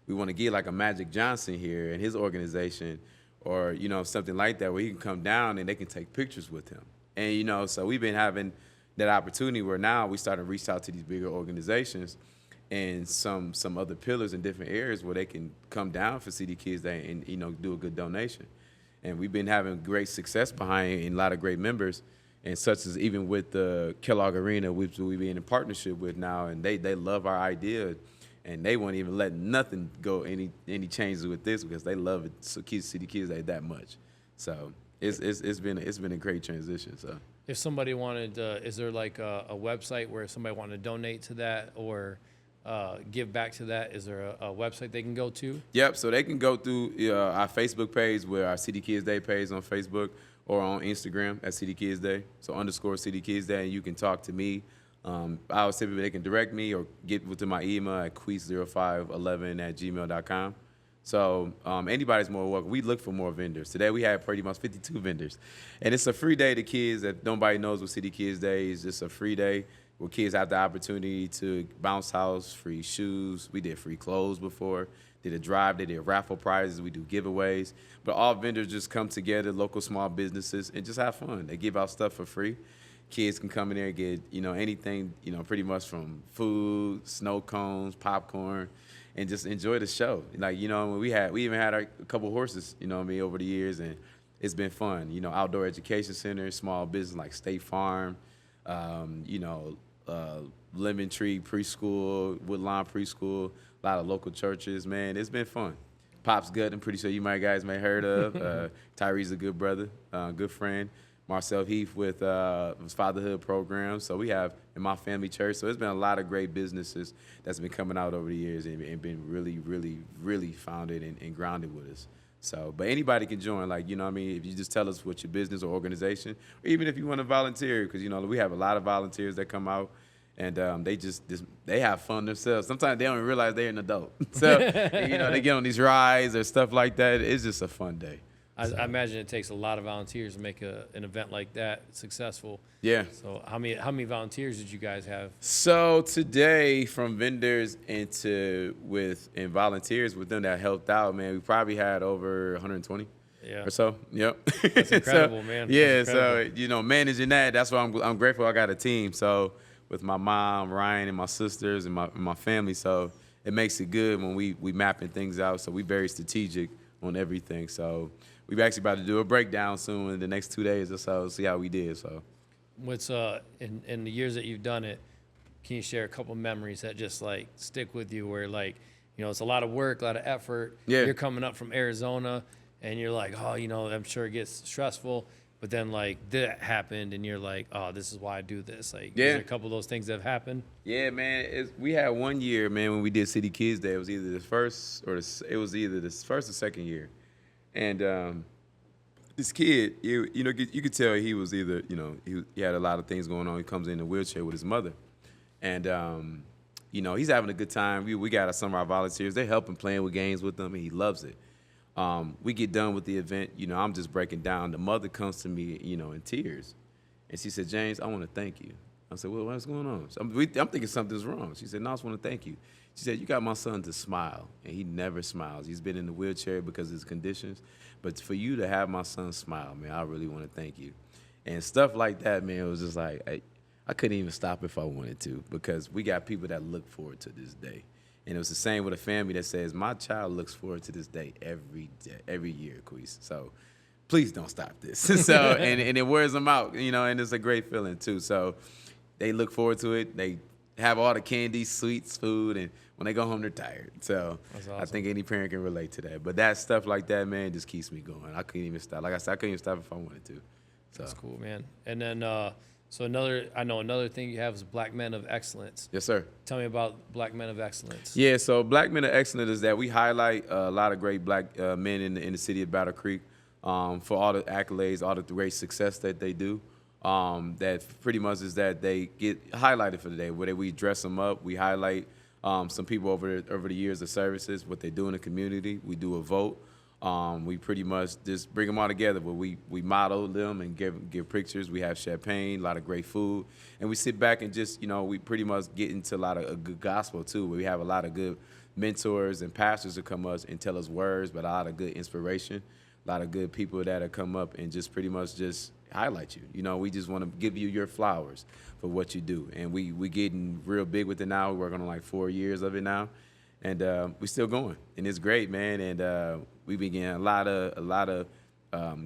We want to get like a Magic Johnson here and his organization, or, you know, something like that where he can come down and they can take pictures with him. And, you know, so we've been having that opportunity where now we starting to reach out to these bigger organizations and some other pillars in different areas where they can come down for City Kids Day and, you know, do a good donation. And we've been having great success behind it and a lot of great members, and such as even with the Kellogg Arena, which we've been in partnership with now, and they love our idea. And they won't even let nothing go any changes with this because they love it. So City Kids Day that much. So it's been a great transition. So if somebody wanted, is there like a website where if somebody wanted to donate to that or give back to that? Is there a website they can go to? Yep. So they can go through our Facebook page, where our City Kids Day page on Facebook, or on Instagram at City Kids Day. So _ City Kids Day, and you can talk to me. I always say they can direct me or get to my email at quice0511@gmail.com. So anybody's more welcome. We look for more vendors. Today we had pretty much 52 vendors. And it's a free day to kids. That nobody knows what City Kids Day is. Just a free day where kids have the opportunity to bounce house, free shoes. We did free clothes before. Did a drive. They did raffle prizes. We do giveaways. But all vendors just come together, local small businesses, and just have fun. They give out stuff for free. Kids can come in there and get, anything, pretty much from food, snow cones, popcorn, and just enjoy the show. Like, we even had a couple horses, over the years, and it's been fun. Outdoor education centers, small business like State Farm, Lemon Tree Preschool, Woodlawn Preschool, a lot of local churches, man. It's been fun. Pop's Gut, I'm pretty sure you guys may heard of. Tyree's a good brother, good friend. Marcel Heath with his fatherhood program. So we have in my family church. So there's been a lot of great businesses that's been coming out over the years and been really, really, really founded and grounded with us. So, but anybody can join, like, if you just tell us what your business or organization, or even if you want to volunteer, because, we have a lot of volunteers that come out, and they have fun themselves. Sometimes they don't even realize they're an adult. So, they get on these rides or stuff like that. It's just a fun day. I imagine it takes a lot of volunteers to make an event like that successful. Yeah. So how many volunteers did you guys have? So today, from vendors and volunteers with them that helped out, man, we probably had over 120. Yeah. Or so. Yep. That's incredible, man. Yeah. So managing that's why I'm grateful. I got a team. So with my mom, Ryan, and my sisters and my family. So it makes it good when we mapping things out. So we very strategic on everything. So we're actually about to do a breakdown soon in the next 2 days or so, see how we did. So, what's in the years that you've done it, can you share a couple memories that just like stick with you, where it's a lot of work, a lot of effort. Yeah. You're coming up from Arizona, and you're like, oh, I'm sure it gets stressful, but then like that happened, and you're like, oh, this is why I do this. Like, is there a couple of those things that have happened? Yeah, man. We had 1 year, man, when we did City Kids Day. It was either the first or second year. And this kid, you could tell he was either, he had a lot of things going on. He comes in a wheelchair with his mother. And, he's having a good time. We got some of our volunteers. They help him playing with games with them, and he loves it. We get done with the event. I'm just breaking down. The mother comes to me, in tears. And she said, James, I want to thank you. I said, well, what's going on? So I'm thinking something's wrong. She said, no, I just want to thank you. She said, you got my son to smile, and he never smiles. He's been in the wheelchair because of his conditions. But for you to have my son smile, man, I really want to thank you. And stuff like that, man, it was just like, I couldn't even stop if I wanted to, because we got people that look forward to this day. And it was the same with a family that says, my child looks forward to this day, every year, Quice. So please don't stop this. So and it wears them out, and it's a great feeling too. So they look forward to it. They have all the candy, sweets, food, and when they go home, they're tired. So awesome. I think any parent can relate to that. But that stuff like that, man, just keeps me going. I couldn't even stop. Like I said, I couldn't even stop if I wanted to. So. That's cool, man. And then, another thing you have is Black Men of Excellence. Yes, sir. Tell me about Black Men of Excellence. Yeah, so Black Men of Excellence is that we highlight a lot of great black men in the city of Battle Creek for all the accolades, all the great success that they do. That pretty much is that they get highlighted for the day, where we dress them up. We highlight some people over the years of services, what they do in the community. We do a vote. We pretty much just bring them all together, where we model them and give pictures. We have champagne, a lot of great food, and we sit back and just, we pretty much get into a lot of a good gospel too, where we have a lot of good mentors and pastors that come up and tell us words, but a lot of good inspiration, a lot of good people that come up and just pretty much just highlight you. We just want to give you your flowers for what you do, and we getting real big with it now. We're working on like 4 years of it now, and we're still going, and it's great, man. And we been getting a lot of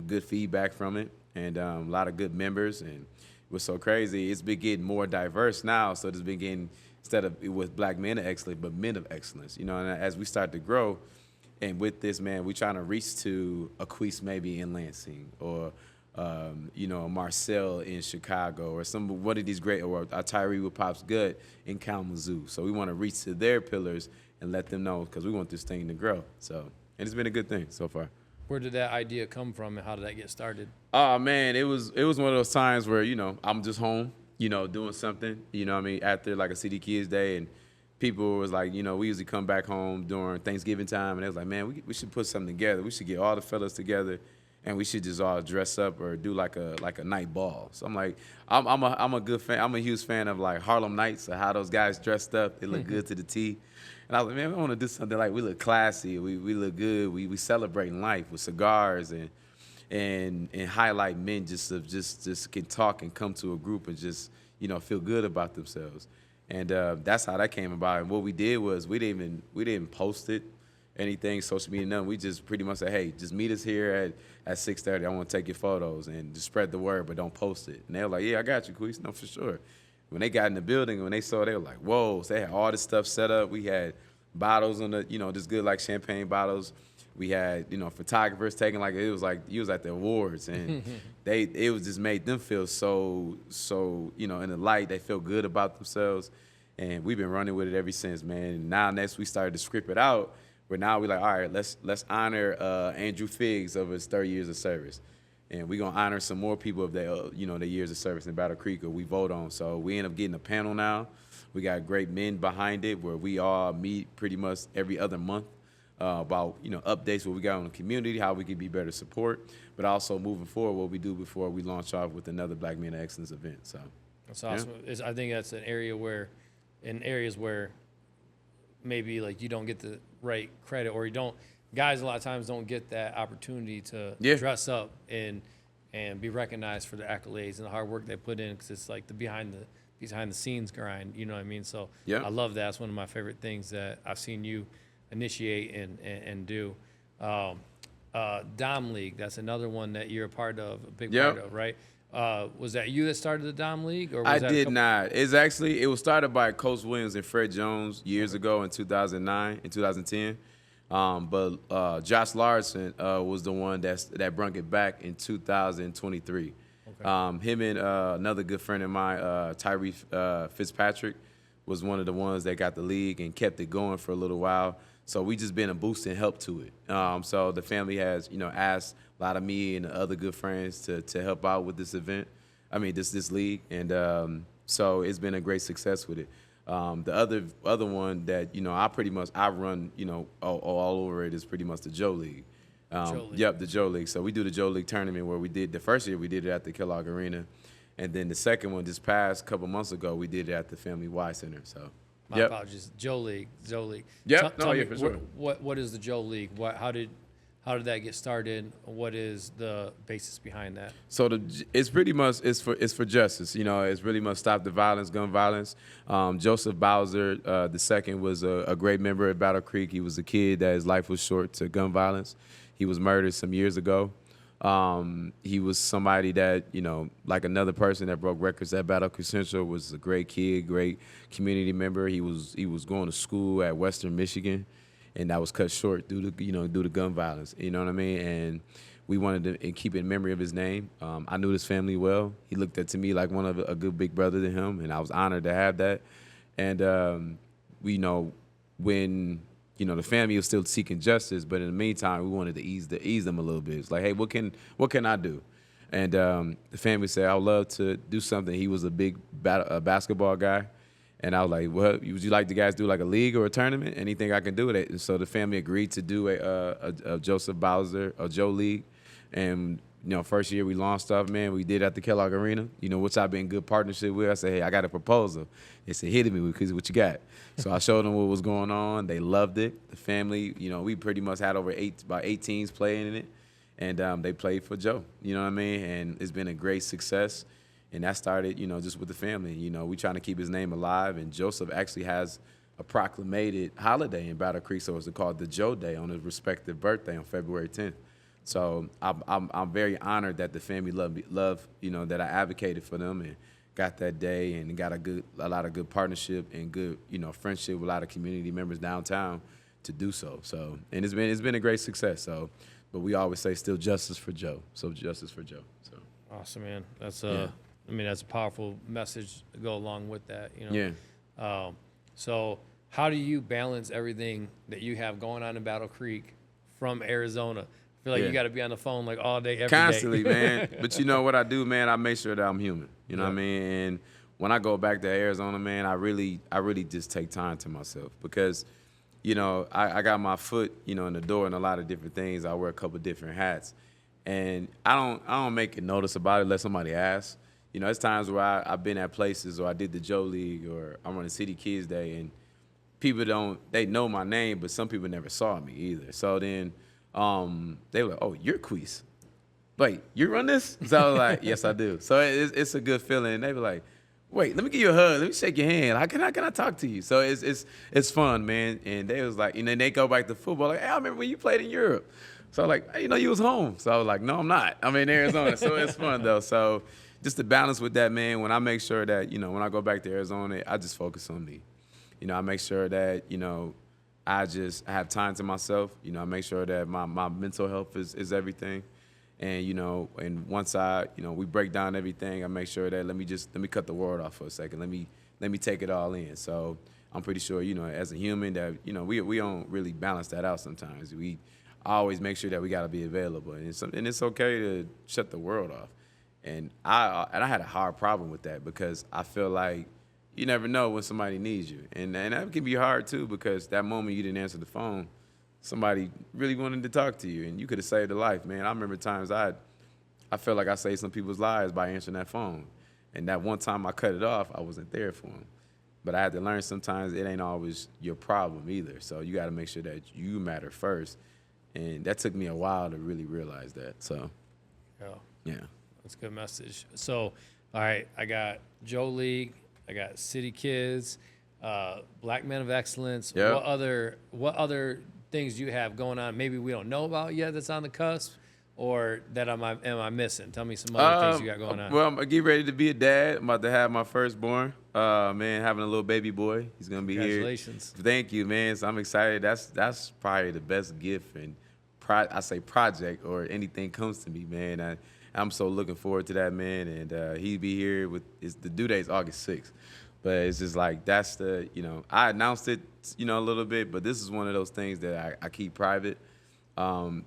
good feedback from it, and a lot of good members, and it was so crazy. It's been getting more diverse now, so it's been getting, instead of with Black Men of Excellence, but Men of Excellence. And as we start to grow, and with this, man, we're trying to reach to a Quice maybe in Lansing, or Marcel in Chicago, or one of these great, or a Tyree with Pop's Gut in Kalamazoo. So we want to reach to their pillars and let them know, because we want this thing to grow. So, and it's been a good thing so far. Where did that idea come from, and how did that get started? Oh man, it was one of those times where I'm just home, doing something, after like a City Kids Day, and people was like, we usually come back home during Thanksgiving time, and they was like, man, we should put something together. We should get all the fellas together and we should just all dress up or do like a night ball. So I'm like, I'm a good fan. I'm a huge fan of like Harlem Nights, or how those guys dressed up. They look good to the T. And I was like, man, I want to do something like we look classy. We look good. We celebrating life with cigars and highlight men just can talk and come to a group and just feel good about themselves. And that's how that came about. And what we did was we didn't post it, anything, social media, nothing. We just pretty much said, hey, just meet us here at 6:30. I want to take your photos and just spread the word, but don't post it. And they were like, yeah, I got you, Quice. No, for sure. When they got in the building, when they saw it, they were like, whoa. So they had all this stuff set up. We had bottles on the, just good like champagne bottles. We had, photographers taking it was like you was at the awards, and it was just made them feel so in the light. They feel good about themselves, and we've been running with it ever since, man. And now next we started to script it out. But now we're like, all right, let's honor Andrew Figs of his 30 years of service. And we're going to honor some more people of their years of service in Battle Creek, or we vote on. So we end up getting a panel now. We got great men behind it where we all meet pretty much every other month about, updates, what we got on the community, how we can be better support, but also moving forward what we do before we launch off with another Black Men of Excellence event. So that's awesome. Yeah. I think that's an area where, in areas where maybe like you don't get the right credit, or guys a lot of times don't get that opportunity to dress up and be recognized for their accolades and the hard work they put in, because it's like the behind the scenes grind, you know what I mean? So I love that. It's one of my favorite things that I've seen you initiate and do. Dom League, that's another one that you're a part of, a big part of, right? Was that you that started the Dom League? Or was I did not. It was started by Coach Williams and Fred Jones years ago in 2009 and 2010. But Josh Larson was the one that brought it back in 2023. Okay. Him and another good friend of mine, Tyree Fitzpatrick, was one of the ones that got the league and kept it going for a little while. So we just been a boost and help to it. So the family has, asked a lot of me and the other good friends to help out with this event. I mean, this league. And so it's been a great success with it. The other one that, I run, all over it is pretty much the Joe League. Joe League. Yep, the Joe League. So we do the Joe League tournament where the first year we did it at the Kellogg Arena. And then the second one, this past couple months ago, we did it at the Family Y Center. So, my apologies. Joe League. Yep. Tell me, for sure. What is the Joe League? How did that get started? What is the basis behind that? So it's pretty much it's for justice. It's really much stop the violence, gun violence. Joseph Bowser the second was a great member at Battle Creek. He was a kid that his life was short to gun violence. He was murdered some years ago. He was somebody that, like another person that broke records at Battle Creek Central, was a great kid, great community member. He was going to school at Western Michigan, and that was cut short due to gun violence. You know what I mean? And we wanted to keep in memory of his name. I knew his family well. He looked up to me like one of a good big brother to him, and I was honored to have that. And when the family was still seeking justice, but in the meantime, we wanted to ease them a little bit. It's like, hey, what can I do? And the family said, I'd love to do something. He was a big basketball guy. And I was like, well, would you like the guys do like a league or a tournament? Anything I can do with it? And so the family agreed to do a Joseph Bowser, a Joe League. And, first year we launched stuff, man, we did at the Kellogg Arena, which I've been in good partnership with. I said, hey, I got a proposal. They said, hit me because what you got? So I showed them what was going on. They loved it. The family, we pretty much had about 8 teams playing in it. And they played for Joe, you know what I mean? And it's been a great success. And that started, just with the family. We trying to keep his name alive. And Joseph actually has a proclamated holiday in Battle Creek, so it's called the Joe Day on his respective birthday on February 10th. So I'm very honored that the family love that I advocated for them and got that day and got a lot of good partnership and good friendship with a lot of community members downtown to do so. So and it's been a great success. So, but we always say still justice for Joe. So justice for Joe. So awesome, man. That's that's a powerful message to go along with that. Yeah. So how do you balance everything that you have going on in Battle Creek from Arizona? I feel like you got to be on the phone like all day, every constantly, day. man. But you know what I do, man? I make sure that I'm human. You know what I mean? And when I go back to Arizona, man, I really just take time to myself because, I got my foot, in the door in a lot of different things. I wear a couple different hats. And I don't make a notice about it unless somebody asks. You know, it's times where I've been at places, or I did the Joe League, or I'm on a City Kids Day, and people they know my name, but some people never saw me either. So then they were like, "Oh, you're Quice. Wait, you run this?" So I was like, "Yes, I do." So it's a good feeling. They were like, "Wait, let me give you a hug. Let me shake your hand. How can I talk to you?" So it's fun, man. And they was like, and then they go back to football. Like, "Hey, I remember when you played in Europe." So I was like, "Hey, you was home." So I was like, "No, I'm not. I'm in Arizona." So it's fun though. So just the balance with that, man. When I make sure that when I go back to Arizona, I just focus on me. I make sure that I have time to myself. I make sure that my mental health is everything. And and once we break down everything, I make sure that let me cut the world off for a second. Let me take it all in. So I'm pretty sure as a human that we don't really balance that out sometimes. We always make sure that we got to be available, and it's okay to shut the world off. And I had a hard problem with that because I feel like you never know when somebody needs you, and that can be hard too because that moment you didn't answer the phone, somebody really wanted to talk to you, and you could have saved a life, man. I remember times I felt like I saved some people's lives by answering that phone. And that one time I cut it off, I wasn't there for them. But I had to learn sometimes it ain't always your problem either. So you got to make sure that you matter first. And that took me a while to really realize that. So, yeah. That's a good message. So, all right, I got Joe League, I got City Kids, Black Men of Excellence. Yep. What other things you have going on maybe we don't know about yet that's on the cusp, or that am I missing? Tell me some other things you got going on. Well, I'm getting ready to be a dad. I'm about to have my firstborn. Man, having a little baby boy. He's gonna be Congratulations. here. Thank you, man. So I'm excited. That's probably the best gift and I say project or anything comes to me, man. I'm so looking forward to that, man. And he'll be here the due date's August 6th. But it's just like that's I announced it, a little bit, but this is one of those things that I keep private,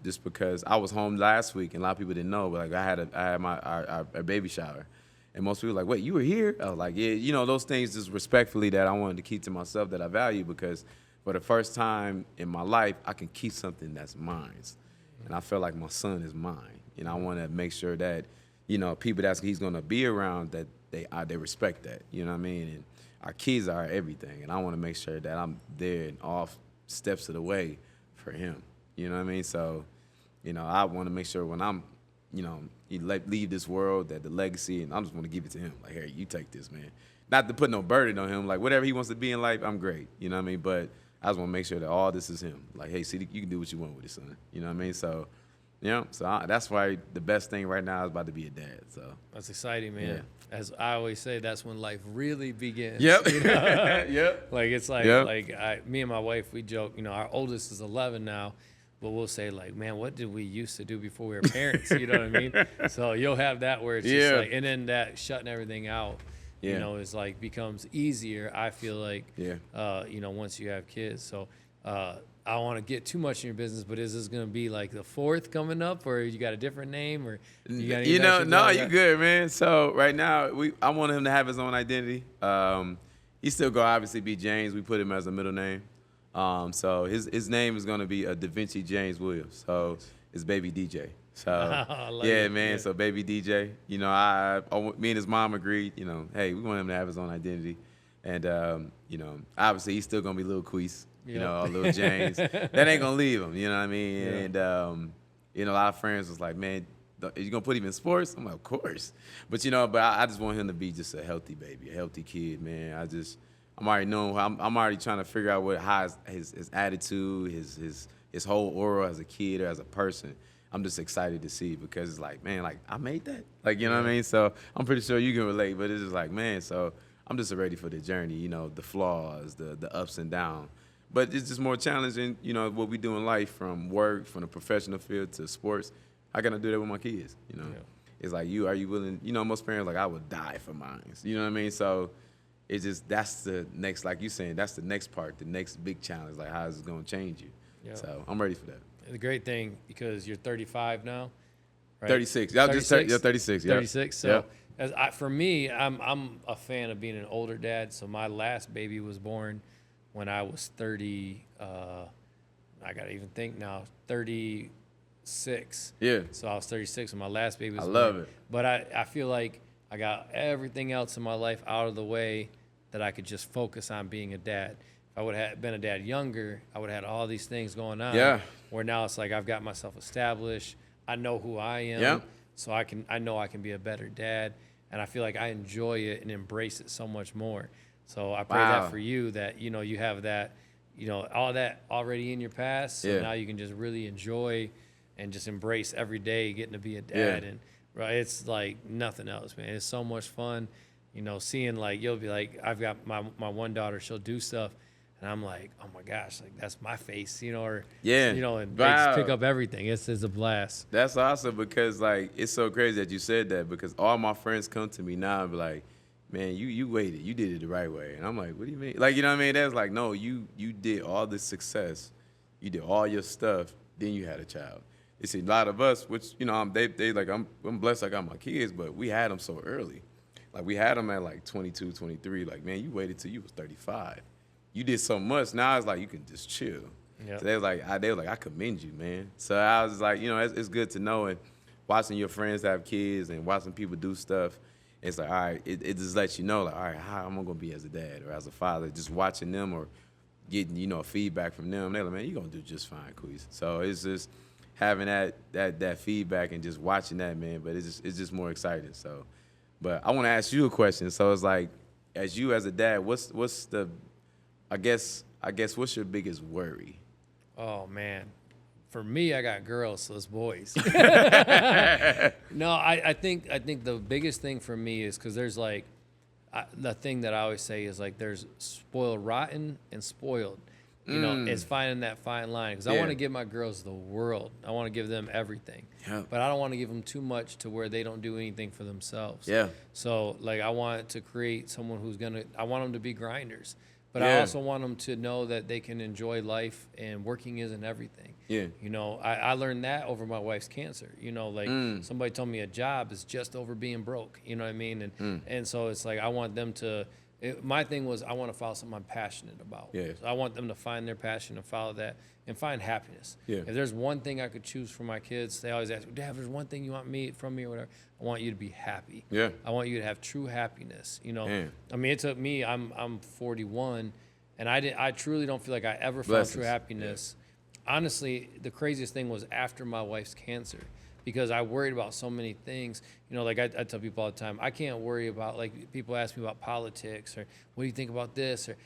just because I was home last week and a lot of people didn't know. But like I had our baby shower, and most people were like, "Wait, you were here?" I was like, "Yeah, those things just respectfully that I wanted to keep to myself that I value because for the first time in my life I can keep something that's mine, and I feel like my son is mine, and I want to make sure that people that he's gonna be around that they respect that, you know what I mean? And our kids are everything, and I want to make sure that I'm there in all steps of the way for him, you know what I mean? So, I want to make sure when I'm, leave this world that the legacy, and I just want to give it to him. Like, hey, you take this, man. Not to put no burden on him. Like, whatever he wants to be in life, I'm great, you know what I mean? But I just want to make sure that all this is him. Like, hey, see, you can do what you want with it, son. You know what I mean? So, that's why the best thing right now is about to be a dad. So that's exciting, man. Yeah. As I always say, that's when life really begins. Yep. Yep. Like it's like Yep. me and my wife, we joke. Our oldest is 11 now, but we'll say like, man, what did we used to do before we were parents? You know what I mean? So you'll have that where it's just like, and then that shutting everything out, is like becomes easier. I feel like, once you have kids. So. I don't want to get too much in your business, but is this going to be like the fourth coming up, or you got a different name, or you got no, you good, man. So right now, I want him to have his own identity. He still go obviously be James. We put him as a middle name. So his name is going to be Da Vinci James Williams. So it's Baby DJ. So yeah, man. Yeah. So Baby DJ. Me and his mom agreed. Hey, we want him to have his own identity, and obviously he's still going to be Little Quice. Little James. That ain't gonna leave him, you know what I mean? Yeah. And a lot of friends was like, man, are you gonna put him in sports? I'm like, of course. But I just want him to be just a healthy baby, a healthy kid, man. I'm already knowing. I'm already trying to figure out how his attitude, his whole aura as a kid or as a person. I'm just excited to see because it's like, man, like I made that, like what I mean. So I'm pretty sure you can relate. But it's just like, man, so I'm just ready for the journey. The flaws, the ups and downs. But it's just more challenging, what we do in life, from work, from the professional field to sports. How can I do that with my kids? Yeah. It's like, are you willing? Most parents like, I would die for mine. You know what I mean? So it's just, that's the next, like you saying, that's the next part, the next big challenge. Like, how is it going to change you? Yeah. So I'm ready for that. The great thing, because you're 35 now, right? 36. Y'all just turned 36. Yeah. 36. So for me, I'm a fan of being an older dad. So my last baby was born when I was 30, I got to even think now, 37 36. Yeah. So I was 36 when my last baby was I love born. it. But I feel like I got everything else in my life out of the way that I could just focus on being a dad. If I would have been a dad younger, I would have had all these things going on. Yeah. Where now it's like I've got myself established. I know who I am. Yeah. So I know I can be a better dad. And I feel like I enjoy it and embrace it so much more. So I pray Wow. that for you, that, you know, you have that, you know, all that already in your past. So Yeah. now you can just really enjoy and just embrace every day getting to be a dad. Yeah. And right, it's like nothing else, man. It's so much fun, you know, seeing like, you'll be like, I've got my one daughter, she'll do stuff. And I'm like, oh my gosh, like that's my face, you know, or, Yeah. you know, and they Wow. just pick up everything. It's a blast. That's awesome because, like, it's so crazy that you said that because all my friends come to me now and be like, man, you waited. You did it the right way. And I'm like, what do you mean? Like, you know what I mean? That's like, no, you did all this success. You did all your stuff. Then you had a child. It's a lot of us, which, you know, they like, I'm blessed I got my kids, but we had them so early. Like, we had them at, like, 22, 23. Like, man, you waited till you was 35. You did so much. Now it's like you can just chill. Yep. So they were like, I commend you, man. So I was like, you know, it's good to know. And watching your friends have kids and watching people do stuff, it's like, all right, it just lets you know, like, all right, how am I gonna be as a dad or as a father? Just watching them or getting, you know, feedback from them. They're like, man, you're gonna do just fine, Quice. So it's just having that feedback and just watching that, man. But it's just more exciting. So, but I want to ask you a question. So it's like, as a dad, what's the I guess what's your biggest worry? Oh man, for me, I got girls, so it's boys. No, I think the biggest thing for me is because there's like the thing that I always say is like there's spoiled rotten and spoiled. You know, it's finding that fine line because I Yeah. want to give my girls the world. I want to give them everything, Yeah. but I don't want to give them too much to where they don't do anything for themselves. Yeah. So like I want to create someone I want them to be grinders. But Yeah. I also want them to know that they can enjoy life and working isn't everything. Yeah. You know, I learned that over my wife's cancer. You know, like somebody told me a job is just over being broke. You know what I mean? And so it's like I want them to. My thing was I want to follow something I'm passionate about. Yeah. So I want them to find their passion and follow that and find happiness. Yeah. If there's one thing I could choose for my kids, they always ask, Dad, if there's one thing you want from me or whatever, I want you to be happy. Yeah. I want you to have true happiness. You know, Man. I mean, it took me. I'm 41, and I truly don't feel like I ever found Blessings. true happiness. Honestly, the craziest thing was after my wife's cancer, because I worried about so many things. You know, like I tell people all the time, I can't worry about, like, people ask me about politics or what do you think about this, or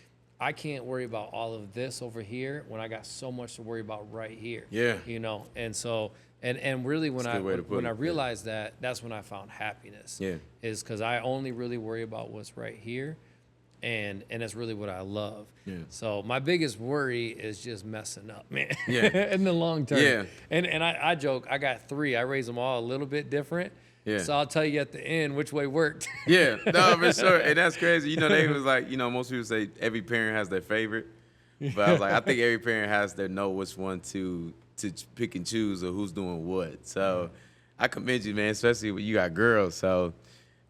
I can't worry about all of this over here when I got so much to worry about right here. Yeah. You know, and so and really when That's a good way to put when it. I realized that, that's when I found happiness. Yeah. Is because I only really worry about what's right here. And that's really what I love. Yeah. So my biggest worry is just messing up, man. Yeah. In the long term. Yeah. And I joke, I got 3. I raised them all a little bit different. Yeah. So I'll tell you at the end which way worked. Yeah, no, for sure. And that's crazy. You know, they was like, you know, most people say every parent has their favorite. But I was like, I think every parent has their know which one to pick and choose or who's doing what. So I commend you, man, especially when you got girls. So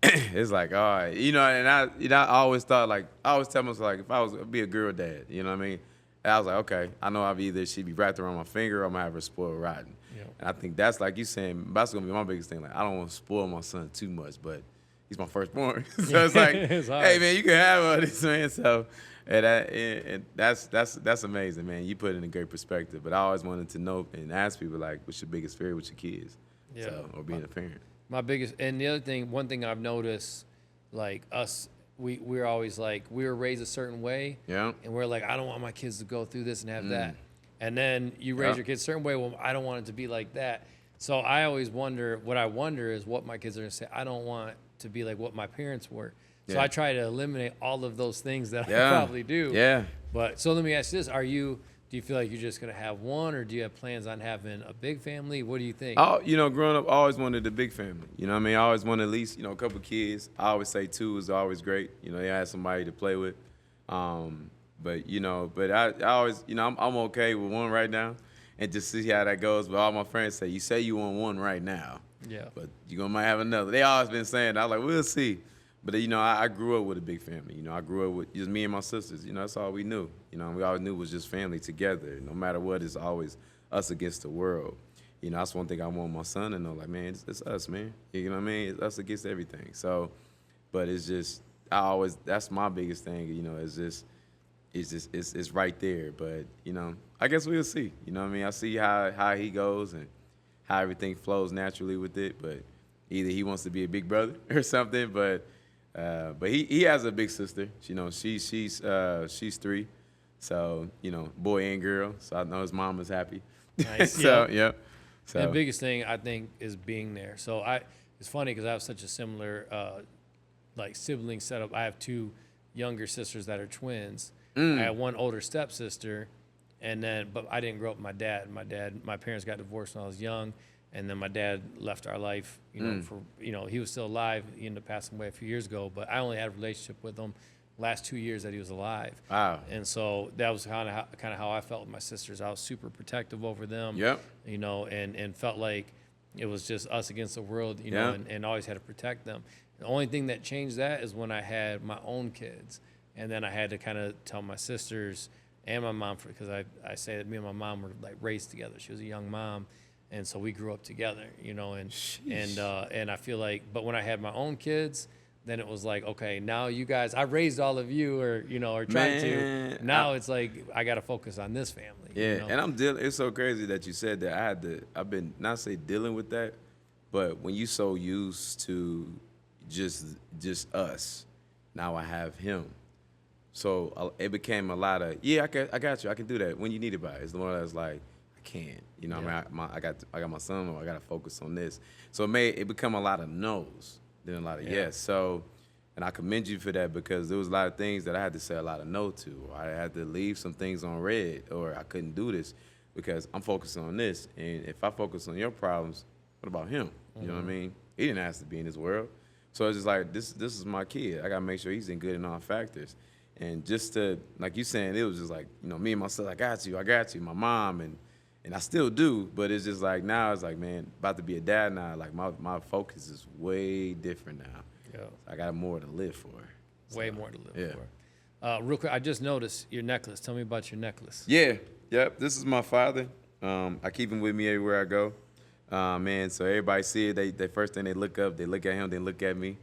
it's like, all right. You know, and I always thought, like, I always tell myself, like, if I was be a girl dad, you know what I mean? And I was like, okay, I know I'll be either she'd be wrapped around my finger or I'm going to have her spoiled rotten. Yeah. And I think that's, like you saying, that's going to be my biggest thing. Like, I don't want to spoil my son too much, but he's my firstborn. So it's like, It's hard. hey, man, you can have all this, man. So and that's amazing, man. You put it in a great perspective. But I always wanted to know and ask people, like, what's your biggest fear with your kids? Yeah. So, or being a parent. My biggest, and the other thing, one thing I've noticed, like us, we're always like, we were raised a certain way. Yeah. And we're like, I don't want my kids to go through this and have that. And then you raise Yeah. your kids a certain way. Well, I don't want it to be like that. So I always wonder, what I wonder is what my kids are going to say. I don't want to be like what my parents were. So Yeah. I try to eliminate all of those things that I Yeah. probably do. Yeah. But so let me ask you this. Do you feel like you're just going to have one, or do you have plans on having a big family? What do you think? You know, growing up, I always wanted a big family. You know what I mean? I always wanted at least, you know, a couple kids. I always say 2 is always great. You know, you have somebody to play with. But, you know, I always, you know, I'm okay with 1 right now and just see how that goes. But all my friends say you want 1 right now. Yeah. But you might have another. They always been saying that. I was like, we'll see. But, you know, I grew up with a big family. You know, I grew up with just me and my sisters. You know, that's all we knew. You know, we always knew was just family together. No matter what, it's always us against the world. You know, that's one thing I want my son to know. Like, man, it's us, man. You know what I mean? It's us against everything. So, but it's just that's my biggest thing. You know, it's right there. But you know, I guess we'll see. You know what I mean? I see how he goes and how everything flows naturally with it. But either he wants to be a big brother or something. But he has a big sister. You know, she's 3. So, you know, boy and girl. So I know his mom is happy. Nice. So, yeah. So the biggest thing I think is being there. So it's funny because I have such a similar like sibling setup. I have 2 younger sisters that are twins. I have one older stepsister, but I didn't grow up with my dad. My parents got divorced when I was young, and then my dad left our life. You know, he was still alive. He ended up passing away a few years ago, but I only had a relationship with him last 2 years that he was alive. Wow. And so that was kind of how I felt with my sisters. I was super protective over them. Yep. You know, and felt like it was just us against the world, you know, and always had to protect them. The only thing that changed that is when I had my own kids. And then I had to kind of tell my sisters and my mom, because I say that me and my mom were like raised together. She was a young mom. And so we grew up together, you know, and I feel like, but when I had my own kids, then it was like, okay, now you guys, I raised all of you, or tried to. Now it's like I got to focus on this family. Yeah, you know? and I'm dealing. It's so crazy that you said that. I've been not say dealing with that, but when you so used to just us, now I have him. So it became a lot of I got you, I can do that when you need it by. It's the one that's like I can't, you know. Yeah. I mean, I got my son, I got to focus on this. So it become a lot of no's. Then a lot of yes. So, and I commend you for that, because there was a lot of things that I had to say a lot of no to. I had to leave some things on red, or I couldn't do this because I'm focusing on this. And if I focus on your problems, what about him? You know what I mean? He didn't ask to be in this world. So it's just like, this is my kid. I got to make sure he's in good in all factors. And just to, like you saying, it was just like, you know, me and my son, I got you, my mom, and I still do, but it's just like now it's like, man, about to be a dad now. Like my focus is way different now. Yeah. I got more to live for. Way more to live for. Real quick, I just noticed your necklace. Tell me about your necklace. Yeah. Yep. This is my father. I keep him with me everywhere I go. Man, so everybody see it. They first thing they look up, they look at him, they look at me.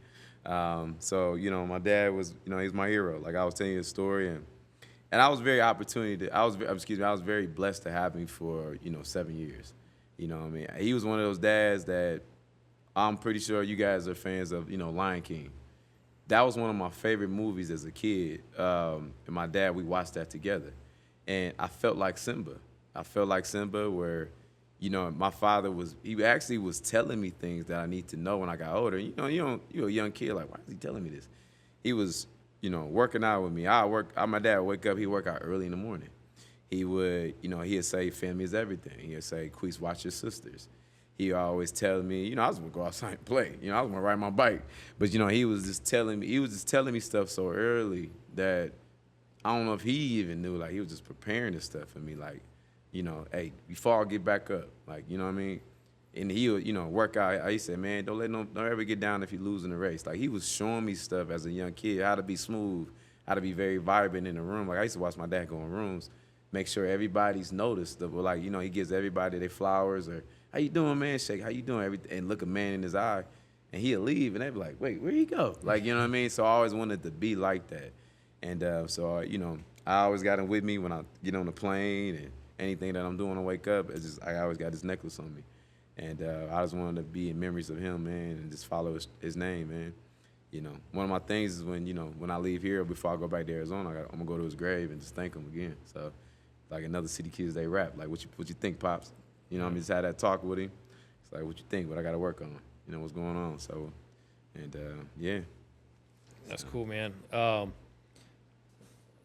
So, you know, my dad was, you know, he's my hero. Like I was telling you a story, and I was very I was very blessed to have him for, you know, 7 years. You know what I mean? He was one of those dads that I'm pretty sure you guys are fans of, you know, Lion King. That was one of my favorite movies as a kid. And my dad, we watched that together. And I felt like Simba. Where, you know, my father he actually was telling me things that I need to know when I got older. You know, you're a young kid, like, why is he telling me this? He was, you know, working out with me. My dad would wake up, he'd work out early in the morning. He would, you know, he'd say, family is everything. He'd say, Quice, watch your sisters. He always tell me, you know, I was gonna go outside and play. You know, I was gonna ride my bike. But, you know, he was just telling me stuff so early that I don't know if he even knew. Like, he was just preparing this stuff for me. Like, you know, hey, before I get back up, like, you know what I mean? And he would, you know, work out. I said, man, don't ever get down if you lose in the race. Like, he was showing me stuff as a young kid, how to be smooth, how to be very vibrant in the room. Like, I used to watch my dad go in rooms, make sure everybody's noticed. Like, you know, he gives everybody their flowers, or, how you doing, man? Shake, how you doing? And look a man in his eye, and he'll leave, and they'd be like, wait, where'd he go? Like, you know what I mean? So I always wanted to be like that. And so, you know, I always got him with me when I get on the plane, and anything that I'm doing to wake up, it's just, I always got this necklace on me. And I just wanted to be in memories of him, man, and just follow his name, man. You know, one of my things is when I leave here, before I go back to Arizona, I'm gonna go to his grave and just thank him again. So, like another City Kids Day rap, like what you think, Pops? You know, I mean, just had that talk with him. It's like, what you think? What I got to work on? You know, what's going on? So, and yeah. That's cool, man.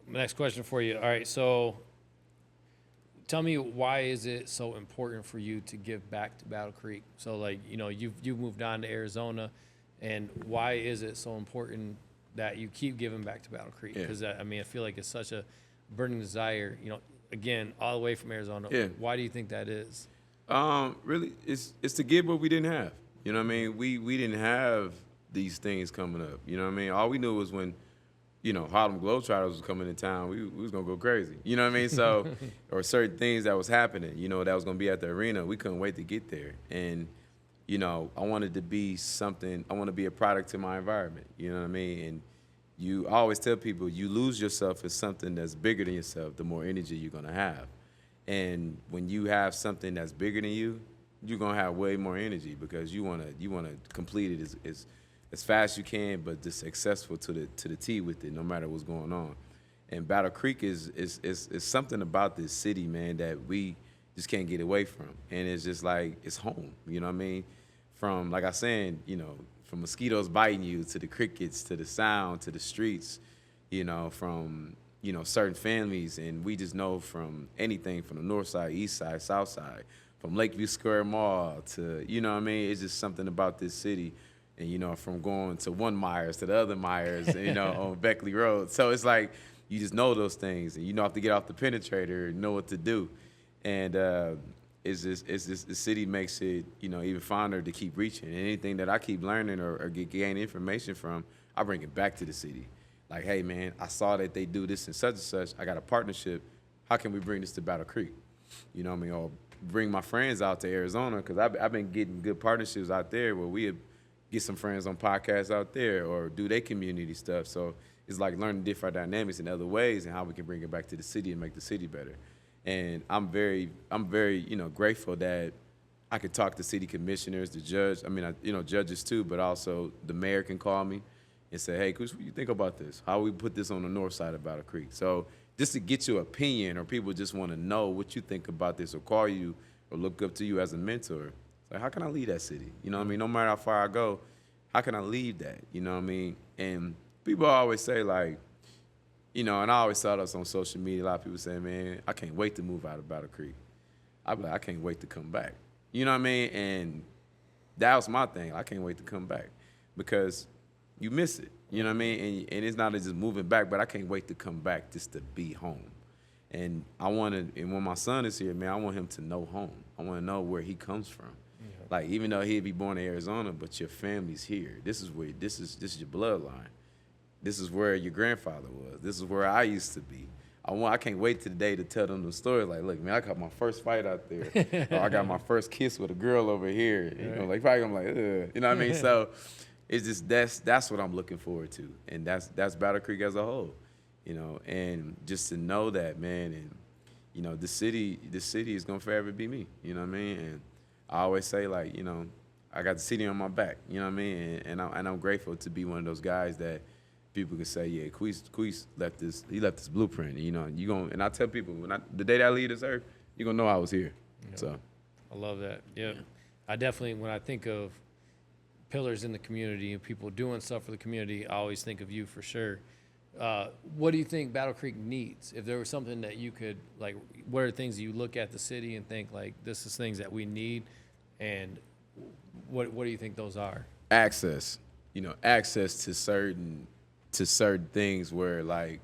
Next question for you. All right, so tell me, why is it so important for you to give back to Battle Creek? So, like, you know, you've moved on to Arizona, and why is it so important that you keep giving back to Battle Creek? Because I mean, I feel like it's such a burning desire. You know, again, all the way from Arizona. Yeah. Why do you think that is? Really, it's to give what we didn't have. You know what I mean? We didn't have these things coming up. You know what I mean? All we knew was when Harlem Globetrotters was coming to town, we was gonna go crazy. You know what I mean? So, or certain things that was happening, that was gonna be at the arena, we couldn't wait to get there. And, I wanted to be something. I want to be a product to my environment. You know what I mean? And I always tell people, you lose yourself as something that's bigger than yourself, the more energy you're gonna have. And when you have something that's bigger than you, you're gonna have way more energy because you wanna complete it as fast as you can, but just successful to the T with it, no matter what's going on. And Battle Creek is something about this city, man, that we just can't get away from. And it's just like, it's home, you know what I mean? From, like I was saying, from mosquitoes biting you to the crickets, to the sound, to the streets, from, certain families. And we just know from anything from the north side, east side, south side, from Lakeview Square Mall to, you know what I mean? It's just something about this city. And, from going to one Myers to the other Myers, on Beckley Road. So it's like, you just know those things, and you know have to get off the penetrator and know what to do. And it's just the city makes it, even fonder to keep reaching. And anything that I keep learning or gain information from, I bring it back to the city. Like, hey, man, I saw that they do this and such. I got a partnership. How can we bring this to Battle Creek? You know what I mean? Or bring my friends out to Arizona, because I've been getting good partnerships out there where we get some friends on podcasts out there or do their community stuff. So it's like learning different dynamics in other ways and how we can bring it back to the city and make the city better. And I'm very, grateful that I could talk to city commissioners, the judge. I mean, judges too, but also the mayor can call me and say, hey, Quice, what do you think about this? How we put this on the north side of Battle Creek? So just to get your opinion, or people just want to know what you think about this, or call you or look up to you as a mentor. Like, how can I leave that city? You know what I mean? No matter how far I go, how can I leave that? You know what I mean? And people always say, like, and I always saw this on social media. A lot of people say, man, I can't wait to move out of Battle Creek. I be like, I can't wait to come back. You know what I mean? And that was my thing. I can't wait to come back because you miss it. You know what I mean? And it's not just moving back, but I can't wait to come back just to be home. And and when my son is here, man, I want him to know home. I want to know where he comes from. Like, even though he'd be born in Arizona, but your family's here. This is your bloodline. This is where your grandfather was. This is where I used to be. I can't wait to the day to tell them the story. Like, look, man, I got my first fight out there. Or I got my first kiss with a girl over here. Like, probably I'm like, ugh. You know what I mean? So it's just, that's what I'm looking forward to. And that's Battle Creek as a whole, and just to know that, man, and, the city is going to forever be me. You know what I mean? And I always say, like, I got the city on my back, you know what I mean? And I'm grateful to be one of those guys that people can say, yeah, Quice left this blueprint, and I tell people, the day that I leave this earth, you're going to know I was here. Yeah. So I love that. Yeah. I definitely, when I think of pillars in the community and people doing stuff for the community, I always think of you for sure. What do you think Battle Creek needs? If there was something that you could, like, what are things you look at the city and think, like, this is things that we need, and what do you think those are? Access. Access to certain things where, like,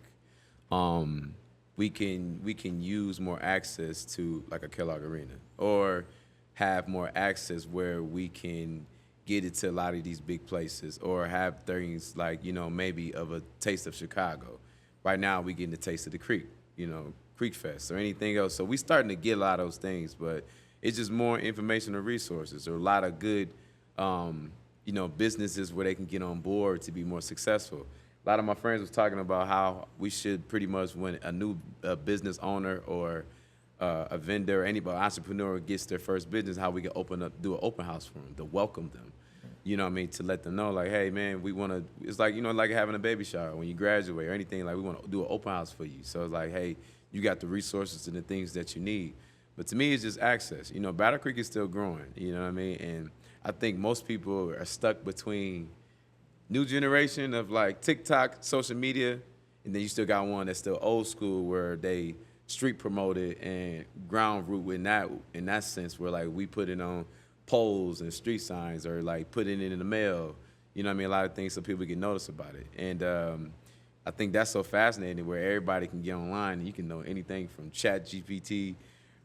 we can use more access to, like, a Kellogg Arena, or have more access where we can get it to a lot of these big places, or have things like, maybe of a taste of Chicago. Right now, we getting the taste of the Creek, Creek Fest or anything else. So we starting to get a lot of those things, but it's just more information or resources, or a lot of good, businesses where they can get on board to be more successful. A lot of my friends was talking about how we should pretty much, when a new business owner or a vendor or anybody, entrepreneur gets their first business, how we can do an open house for them to welcome them. You know what I mean? To let them know, like, hey, man, we want to, it's like, like having a baby shower when you graduate or anything, like, we want to do an open house for you. So it's like, hey, you got the resources and the things that you need. But to me, it's just access. Battle Creek is still growing, you know what I mean? And I think most people are stuck between new generation of, like, TikTok, social media, and then you still got one that's still old school where they street promoted and ground root in that sense, where, like, we put it on poles and street signs, or, like, putting it in the mail, you know what I mean? A lot of things so people get notice about it. And I think that's so fascinating, where everybody can get online and you can know anything from Chat GPT,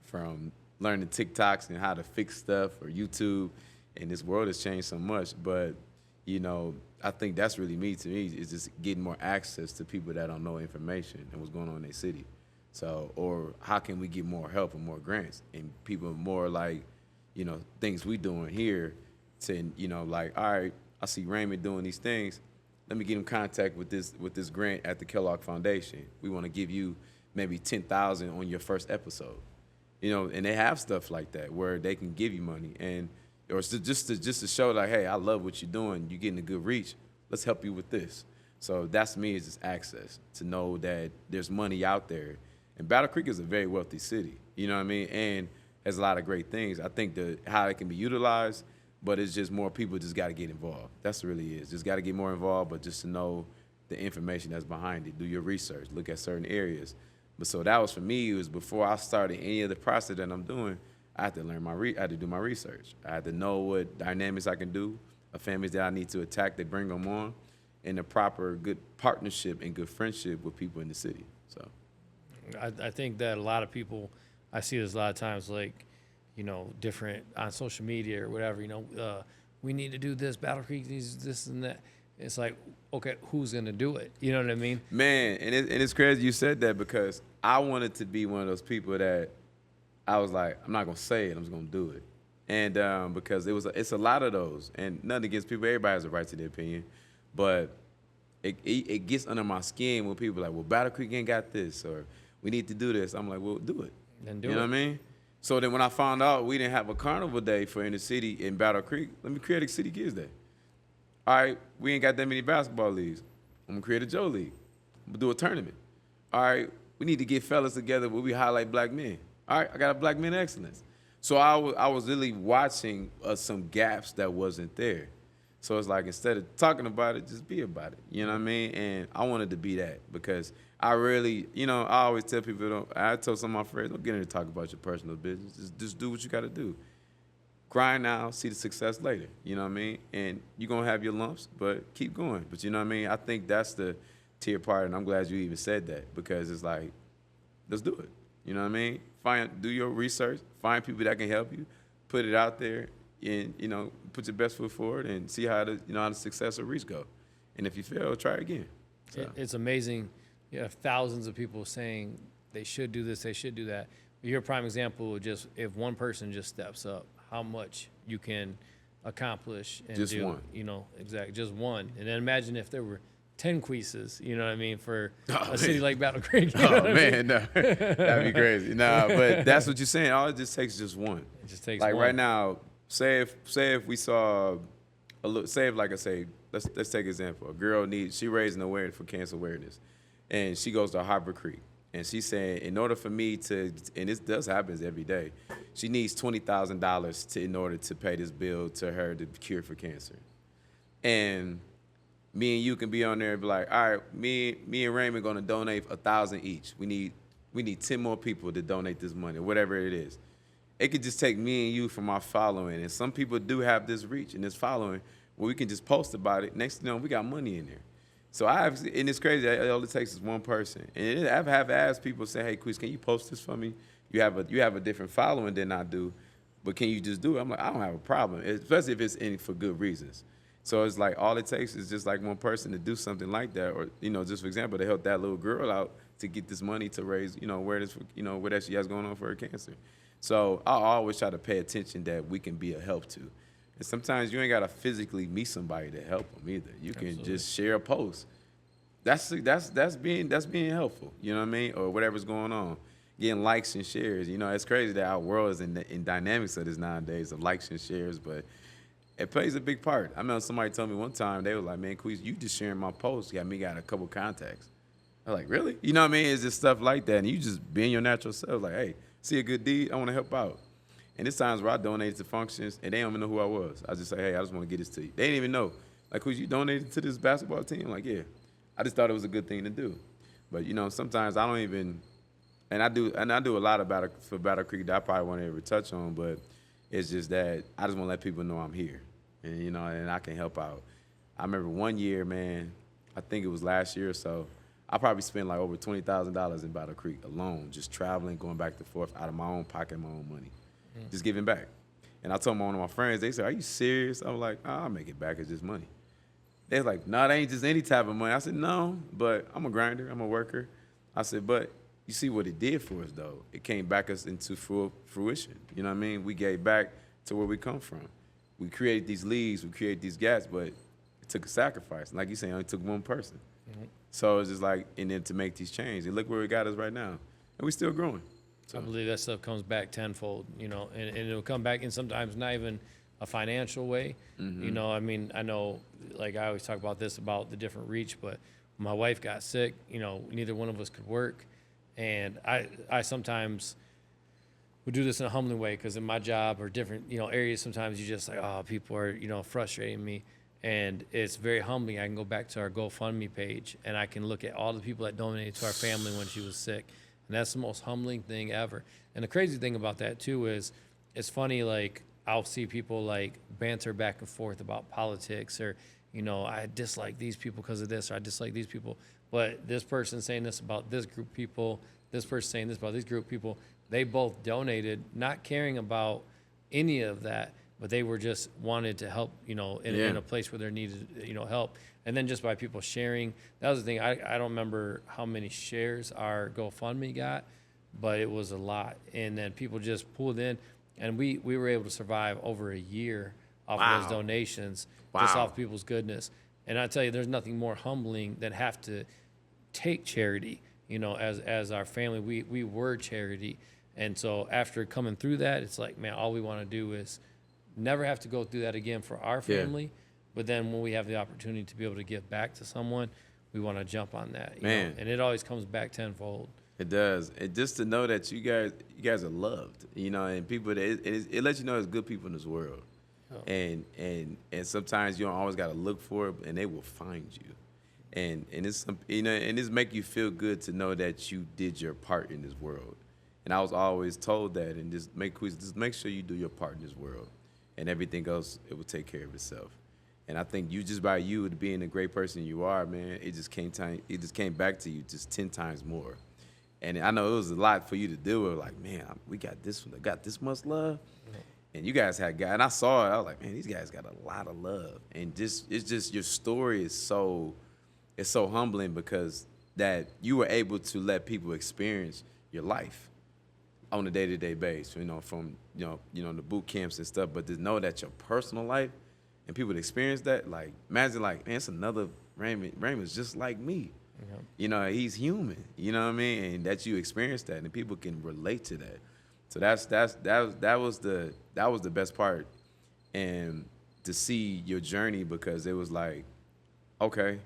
from learning TikToks and how to fix stuff, or YouTube. And this world has changed so much. But, I think that's really me to me, is just getting more access to people that don't know information and what's going on in their city. So, or how can we get more help and more grants and people more like, you know, things we doing here to, you know, like, all right, I see Raymond doing these things. Let me get in contact with this grant at the Kellogg Foundation. We want to give you maybe $10,000 on your first episode, you know, and they have stuff like that where they can give you money and or just to show like, hey, I love what you're doing. You're getting a good reach. Let's help you with this. So that's me, is just access to know that there's money out there. And Battle Creek is a very wealthy city, you know what I mean? And has a lot of great things. I think how it can be utilized, but it's just more people just got to get involved. That's what it really is. Just got to get more involved, but just to know the information that's behind it. Do your research. Look at certain areas. But so that was for me. It was before I started any of the process that I'm doing. I had to learn I had to do my research. I had to know what dynamics I can do, families that I need to attack, that bring them on, and the proper good partnership and good friendship with people in the city. So, I think that a lot of people, I see this a lot of times, like, you know, different on social media or whatever, you know, we need to do this, Battle Creek needs this and that. It's like, okay, who's going to do it? You know what I mean? Man, and it's crazy you said that, because I wanted to be one of those people that I was like, I'm not going to say it, I'm just going to do it. And because it's a lot of those, and nothing against people, everybody has a right to their opinion, but it gets under my skin when people are like, well, Battle Creek ain't got this, or we need to do this. I'm like, well, do it. Then do you know what I mean? So then when I found out we didn't have a carnival day for inner city in Battle Creek, let me create a City Kids Day. All right, we ain't got that many basketball leagues. I'm going to create a Joe League. I'm going to do a tournament. All right, we need to get fellas together where we highlight black men. All right, I got a Black Men Excellence. So I was really watching some gaps that wasn't there. So it's like, instead of talking about it, just be about it. You know what I mean? And I wanted to be that, because I really, you know, I always tell people, I tell some of my friends, don't get in to talk about your personal business. Just do what you got to do. Grind now, see the success later. You know what I mean? And you're going to have your lumps, but keep going. But you know what I mean? I think that's the tier part, and I'm glad you even said that, because it's like, let's do it. You know what I mean? Do your research, find people that can help you, put it out there, and, you know, put your best foot forward and see how the success or reach go. And if you fail, try again. So. It's amazing. You have thousands of people saying they should do this, they should do that. You're a prime example of just, if one person just steps up, how much you can accomplish and just do. One. You know, exactly, just one. And then imagine if there were 10 Quices, you know what I mean, for a city like Battle Creek. Oh, man, no. That'd be crazy. Nah, but that's what you're saying. All it just takes is just one. It just takes like one. Right now, say if we saw a little, say if, like I say, let's take an example. A girl she raising awareness for cancer awareness, and she goes to Harbor Creek, and she's saying, in order for me to, and this does happen every day, she needs $20,000 in order to pay this bill to her to cure for cancer. And me and you can be on there and be like, all right, me and Raymond gonna donate $1,000 each. We need 10 more people to donate this money, whatever it is. It could just take me and you from our following, and some people do have this reach and this following where we can just post about it. Next thing you know, we got money in there. So and it's crazy. All it takes is one person. And I have asked people, say, hey, Quice, can you post this for me? You have a different following than I do, but can you just do it? I'm like, I don't have a problem, especially if it's for good reasons. So it's like, all it takes is just like one person to do something like that, or, you know, just for example, to help that little girl out to get this money to raise, you know, awareness for, you know, what she has going on for her cancer. So I always try to pay attention that we can be a help to. And sometimes you ain't got to physically meet somebody to help them either. You can Absolutely. just share a post. That's being helpful, you know what I mean? Or whatever's going on. Getting likes and shares. You know, it's crazy that our world is in dynamics of this nowadays, of likes and shares, but it plays a big part. I remember somebody told me one time, they were like, man, Quice, you just sharing my post got a couple contacts. I was like, really? You know what I mean? It's just stuff like that. And you just being your natural self, like, hey, see a good deed, I want to help out. And there's times where I donated to functions, and they don't even know who I was. I just say, hey, I just want to get this to you. They didn't even know. Like, Quice, you donated to this basketball team? I'm like, yeah. I just thought it was a good thing to do. But, you know, sometimes I don't even, and I do a lot for Battle Creek that I probably won't ever touch on, but it's just that I just want to let people know I'm here. And, you know, and I can help out. I remember one year, man, I think it was last year or so, I probably spent like over $20,000 in Battle Creek alone, just traveling, going back and forth out of my own pocket, my own money, just giving back. And I told one of my friends, they said, are you serious? I was like, I'll make it back, it's just money. They're like, no, that ain't just any type of money. I said, no, but I'm a grinder. I'm a worker. I said, but you see what it did for us, though. It came back us into full fruition. You know what I mean? We gave back to where we come from. We created these leagues. We created these gaps, but it took a sacrifice. Like you say, it only took one person. Mm-hmm. So it's just like, and then to make these changes. And look where it got us right now. And we're still growing. So. I believe that stuff comes back tenfold, you know, and it'll come back in sometimes not even a financial way. Mm-hmm. You know, I mean, I know, like I always talk about this, about the different reach, but when my wife got sick, you know, neither one of us could work. And I sometimes would do this in a humbling way, because in my job or different, you know, areas, sometimes you just like, oh, people are, you know, frustrating me. And it's very humbling. I can go back to our GoFundMe page and I can look at all the people that donated to our family when she was sick. And that's the most humbling thing ever. And the crazy thing about that too is, it's funny, like I'll see people like banter back and forth about politics, or, you know, I dislike these people because of this, or I dislike these people. But this person saying this about this group of people, this person saying this about this group of people, they both donated, not caring about any of that, but they were just wanted to help, you know, in a place where they needed, you know, help. And then just by people sharing, that was the thing. I don't remember how many shares our GoFundMe got, but it was a lot. And then people just pulled in, and we were able to survive over a year off of those donations, just off people's goodness. And I tell you, there's nothing more humbling than have to take charity. You know, as our family, we were charity. And so after coming through that, it's like, man, all we want to do is never have to go through that again for our family. Yeah. But then when we have the opportunity to be able to give back to someone, we want to jump on that. You know? And it always comes back tenfold. It does. And just to know that you guys are loved, you know, and people, it lets you know there's good people in this world. Oh. And sometimes you don't always got to look for it, and they will find you. And it's, you know, and it's make you feel good to know that you did your part in this world. And I was always told that, and just make sure you do your part in this world, and everything else, it will take care of itself. And I think just by you being the great person you are, man, it just came back to you just 10 times more. And I know it was a lot for you to do. Like, man, we got this much love. And you guys had and I saw it. I was like, man, these guys got a lot of love. And it's just your story is so humbling, because that you were able to let people experience your life on a day-to-day basis, you know, from you know the boot camps and stuff. But to know that your personal life and people to experience that, like, imagine, like, man, it's another Raymond. Raymond's just like me. Mm-hmm. You know, he's human. You know what I mean? And that you experience that, and people can relate to that. So that was the best part, and to see your journey, because it was like, okay,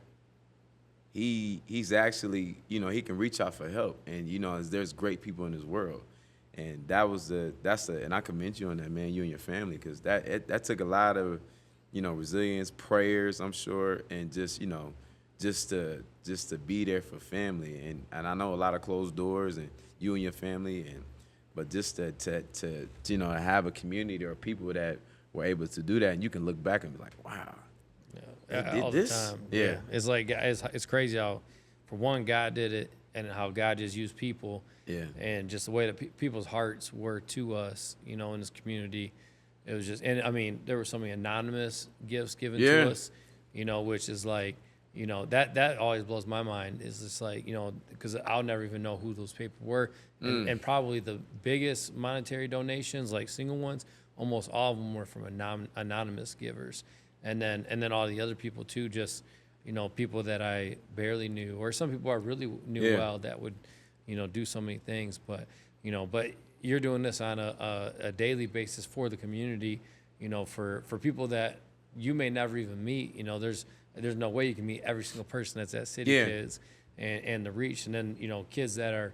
he's actually, you know, he can reach out for help, and you know, there's great people in this world. And and I commend you on that, man, you and your family, because that took a lot of, you know, resilience, prayers, I'm sure, and just, you know, just to be there for family. And I know a lot of closed doors, and you and your family, but just to you know, have a community or people that were able to do that, and you can look back and be like, wow, they did all this? The time. Yeah. It's like, it's crazy how, for one, God did it, and how God just used people. Yeah. And just the way that people's hearts were to us, you know, in this community. It was just, and I mean, there were so many anonymous gifts given to us, you know, which is like, you know, that always blows my mind. Is just like, you know, because I'll never even know who those people were. And probably the biggest monetary donations, like single ones, almost all of them were from anonymous givers. And then all the other people too, just, you know, people that I barely knew, or some people I really knew well that would, you know, do so many things. But, you know, you're doing this on a daily basis for the community, you know, for people that you may never even meet. You know, there's no way you can meet every single person that's at City Kids and the reach. And then, you know, kids that are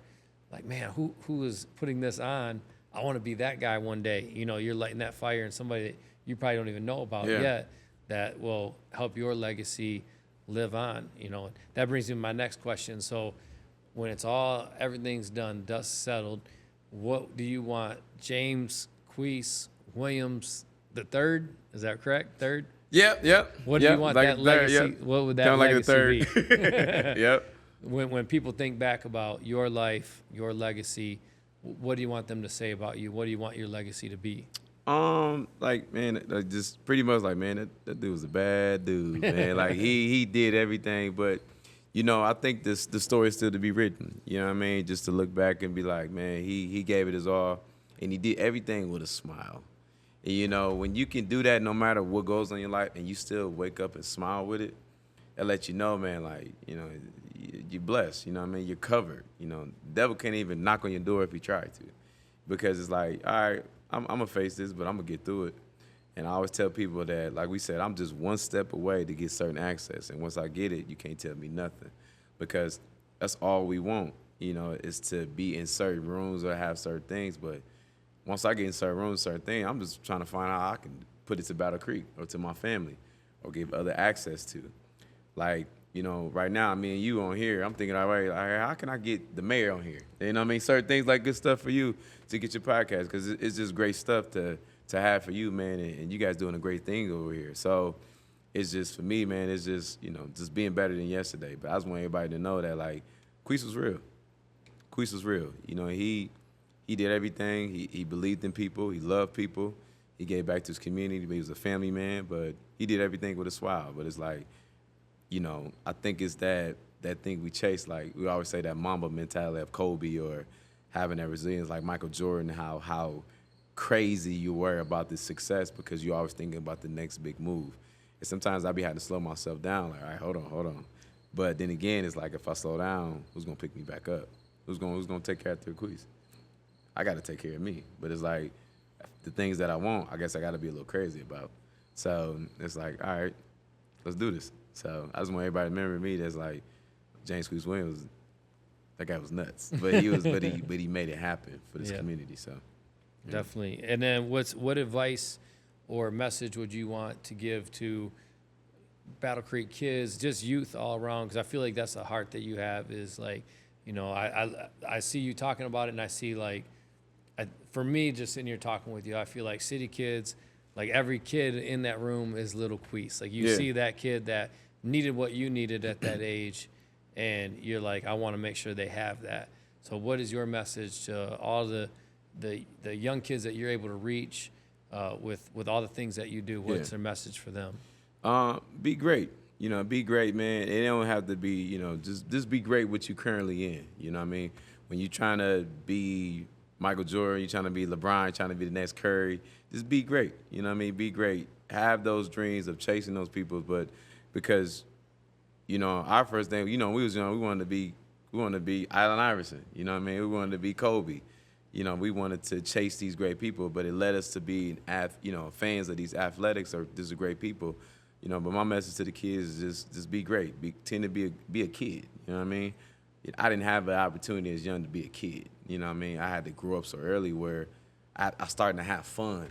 like, man, who is putting this on? I want to be that guy one day. You know, you're lighting that fire in somebody that you probably don't even know about yet, that will help your legacy live on. You know, that brings me to my next question. So when everything's done, dust settled, what do you want James Quice Williams the third? Is that correct? Third? Yep. What do you want like that legacy? What would that legacy be? Yep. When people think back about your life, your legacy, what do you want them to say about you? What do you want your legacy to be? Like, man, like, just pretty much like, man, that dude was a bad dude, man. Like, he did everything, but, you know, I think the story is still to be written. You know what I mean? Just to look back and be like, man, he gave it his all, and he did everything with a smile. And, you know, when you can do that no matter what goes on in your life and you still wake up and smile with it, that lets you know, man, like, you know, you're blessed. You know what I mean? You're covered. You know, the devil can't even knock on your door if he tried to, because it's like, all right, I'm going to face this, but I'm going to get through it. And I always tell people that, like we said, I'm just one step away to get certain access. And once I get it, you can't tell me nothing, because that's all we want, you know, is to be in certain rooms or have certain things. But once I get in certain rooms, certain things, I'm just trying to find out how I can put it to Battle Creek or to my family or give other access to. Like, you know, right now, me and you on here, I'm thinking, all right, how can I get the mayor on here? You know what I mean? Certain things, like good stuff for you to get your podcast, because it's just great stuff to have for you, man, and you guys doing a great thing over here. So it's just, for me, man, it's just, you know, just being better than yesterday. But I just want everybody to know that, like, Quice was real. Quice was real. You know, he did everything. He believed in people. He loved people. He gave back to his community. He was a family man, but he did everything with a smile. But it's like, you know, I think it's that thing we chase. Like, we always say that Mamba mentality of Kobe, or having that resilience like Michael Jordan, how crazy you were about this success because you're always thinking about the next big move. And sometimes I be having to slow myself down, like, all right, hold on. But then again, it's like, if I slow down, who's going to pick me back up? Who's gonna take care of the Quice? I got to take care of me. But it's like, the things that I want, I guess I got to be a little crazy about. So it's like, all right, let's do this. So I just want everybody to remember me. That's like, James Quice Williams, that guy was nuts, but he made it happen for this community. So definitely. And then what advice or message would you want to give to Battle Creek kids, just youth all around? Because I feel like that's the heart that you have. Is like, you know, I see you talking about it, and I see, like, for me, just sitting here talking with you, I feel like city kids, like, every kid in that room is little Quice. Like, you see that kid that needed what you needed at that age, and you're like, I want to make sure they have that. So what is your message to all the young kids that you're able to reach with all the things that you do? What's their message for them? Be great. You know, be great, man. It don't have to be, you know, just be great what you currently in. You know what I mean? When you're trying to be Michael Jordan, you're trying to be LeBron, you're trying to be the next Curry, just be great. You know what I mean? Be great. Have those dreams of chasing those people, but because, you know, our first thing, you know, we was young, we wanted to be Allen Iverson. You know what I mean? We wanted to be Kobe. You know, we wanted to chase these great people, but it led us to be, you know, fans of these athletics, or these are great people. You know, but my message to the kids is just be great. Tend to be a kid. You know what I mean? I didn't have the opportunity as young to be a kid. You know what I mean? I had to grow up so early where I started to have fun.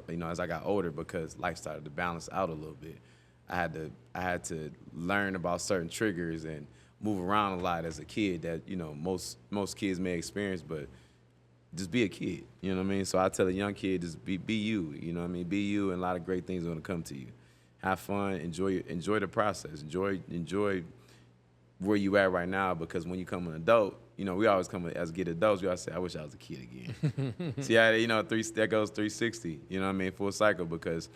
You know, as I got older, because life started to balance out a little bit. I had to learn about certain triggers and move around a lot as a kid that, you know, most kids may experience, but just be a kid. You know what I mean? So I tell a young kid, just be you. You know what I mean? Be you, and a lot of great things are gonna come to you. Have fun, enjoy the process, enjoy where you at right now, because when you come an adult, you know, we always come as get adults, we always say, I wish I was a kid again. See, you know, that goes 360, you know what I mean, full cycle, because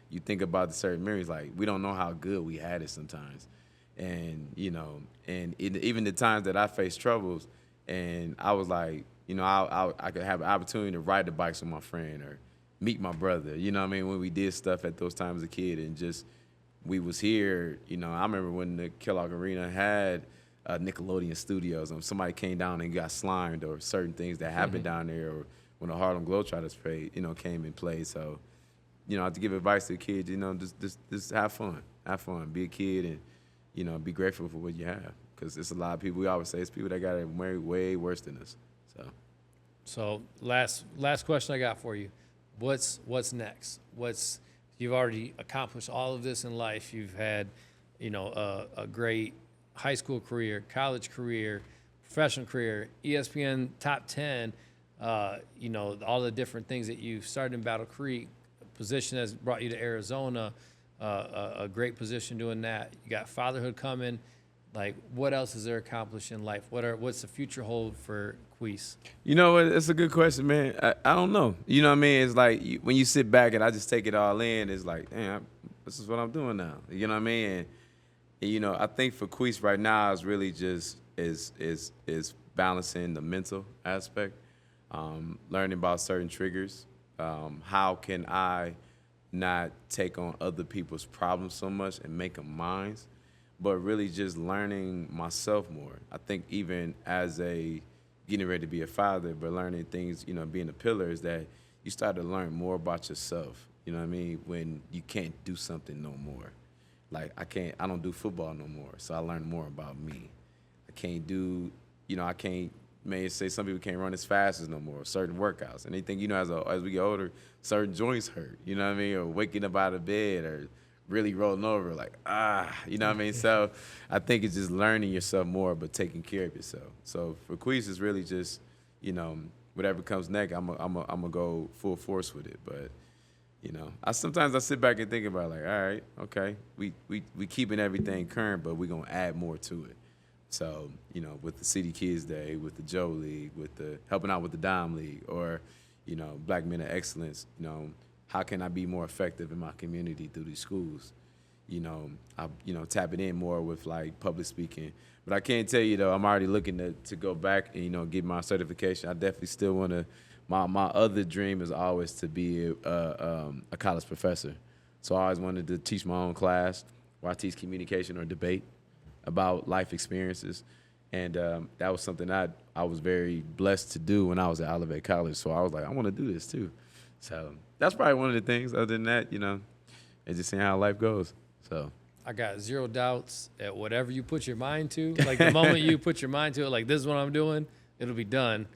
you think about the certain memories, like, we don't know how good we had it sometimes. And, you know, and even the times that I faced troubles, and I was like, you know, I could have an opportunity to ride the bikes with my friend or meet my brother, you know what I mean, when we did stuff at those times as a kid, and just, we was here, you know. I remember when the Kellogg Arena had Nickelodeon Studios, and somebody came down and got slimed, or certain things that happened down there, or when the Harlem Globetrotters played, you know, came and played. So, you know, to give advice to the kids, you know, just have fun, be a kid, and, you know, be grateful for what you have, because it's a lot of people. We always say it's people that got it way worse than us. So last question I got for you. What's next? You've already accomplished all of this in life. You've had, you know, a great high school career, college career, professional career, ESPN top 10, you know, all the different things that you've started in Battle Creek, a position that's brought you to Arizona, a great position doing that. You got fatherhood coming. Like, what else is there accomplished in life? What's the future hold for Quice? You know what? It's a good question, man. I don't know. You know what I mean? It's like when you sit back and I just take it all in, it's like, damn, this is what I'm doing now. You know what I mean? And you know, I think for Quice right now is really just is balancing the mental aspect, learning about certain triggers. How can I not take on other people's problems so much and make them mine, but really just learning myself more. I think even as getting ready to be a father, but learning things, you know, being a pillar is that you start to learn more about yourself. You know what I mean? When you can't do something no more. Like I don't do football no more, so I learn more about me. I can't do, you know, may say some people can't run as fast as no more, certain workouts. And they think, you know, as we get older, certain joints hurt, you know what I mean? Or waking up out of bed or really rolling over, like, you know what I mean? So I think it's just learning yourself more, but taking care of yourself. So for Quice, it's really just, you know, whatever comes next, I'm gonna go full force with it. But, you know, sometimes I sit back and think about, like, all right, okay, we keeping everything current, but we're gonna add more to it. So, you know, with the City Kids Day, with the Joe League, with the helping out with the Dime League, or, you know, Black Men of Excellence, you know, how can I be more effective in my community through these schools? You know, tapping in more with, like, public speaking. But I can't tell you, though, I'm already looking to go back and, you know, get my certification. I definitely still want to, my other dream is always to be a college professor. So I always wanted to teach my own class, where I teach communication or debate about life experiences. And that was something I was very blessed to do when I was at Olivet College. So I was like, I want to do this too. So that's probably one of the things. Other than that, you know, it's just seeing how life goes. So I got zero doubts at whatever you put your mind to. Like the moment you put your mind to it, like this is what I'm doing, it'll be done.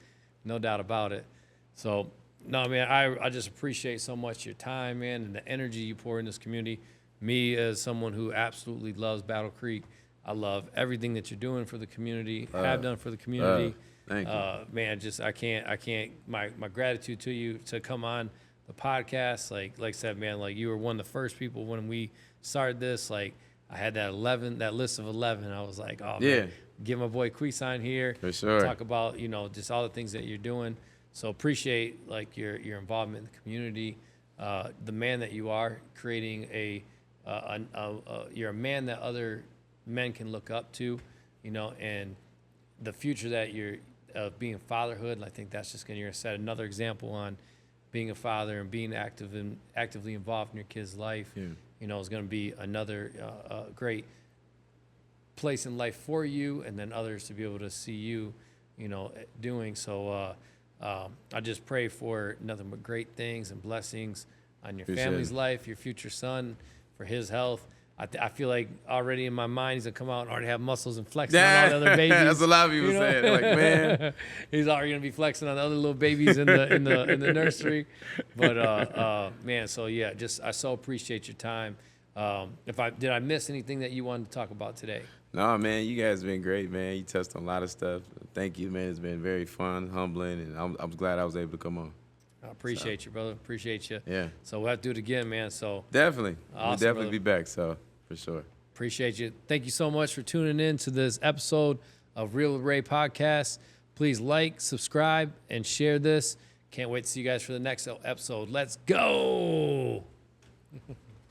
No doubt about it. So, no, man, I just appreciate so much your time, man, and the energy you pour in this community. Me as someone who absolutely loves Battle Creek, I love everything that you're doing for the community, have done for the community. Thank you. Man, just I can't. My gratitude to you to come on the podcast. Like I said, man, like you were one of the first people when we started this. Like I had that list of 11. I was like, oh man, get my boy Quice on here. For sure. Talk about, you know, just all the things that you're doing. So appreciate like your involvement in the community, the man that you are, creating you're a man that other men can look up to, you know, and the future that you're being fatherhood. And I think that's just going to set another example on being a father and being actively involved in your kid's life. Yeah. You know, is going to be another great place in life for you, and then others to be able to see you, you know, doing so. I just pray for nothing but great things and blessings on your family's life, your future son, for his health. I feel like already in my mind he's gonna come out and already have muscles and flexing on all the other babies. That's a lot of people saying. They're like, man, he's already gonna be flexing on the other little babies in the nursery. But man, so yeah, just I so appreciate your time. Did I miss anything that you wanted to talk about today? No, man, you guys have been great, man. You touched on a lot of stuff. Thank you, man. It's been very fun, humbling, and I'm glad I was able to come on. I appreciate you, brother. Appreciate you. Yeah. So we'll have to do it again, man. So definitely. Awesome, we'll definitely brother. be back, so for sure. Appreciate you. Thank you so much for tuning in to this episode of Real with Ray podcast. Please like, subscribe, and share this. Can't wait to see you guys for the next episode. Let's go.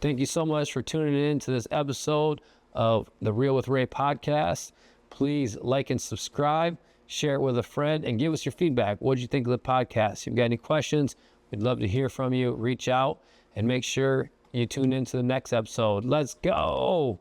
Thank you so much for tuning in to this episode of the Real with Ray podcast. Please like and subscribe, share it with a friend, and give us your feedback. What did you think of the podcast? If you've got any questions, we'd love to hear from you. Reach out and make sure you tune into the next episode. Let's go.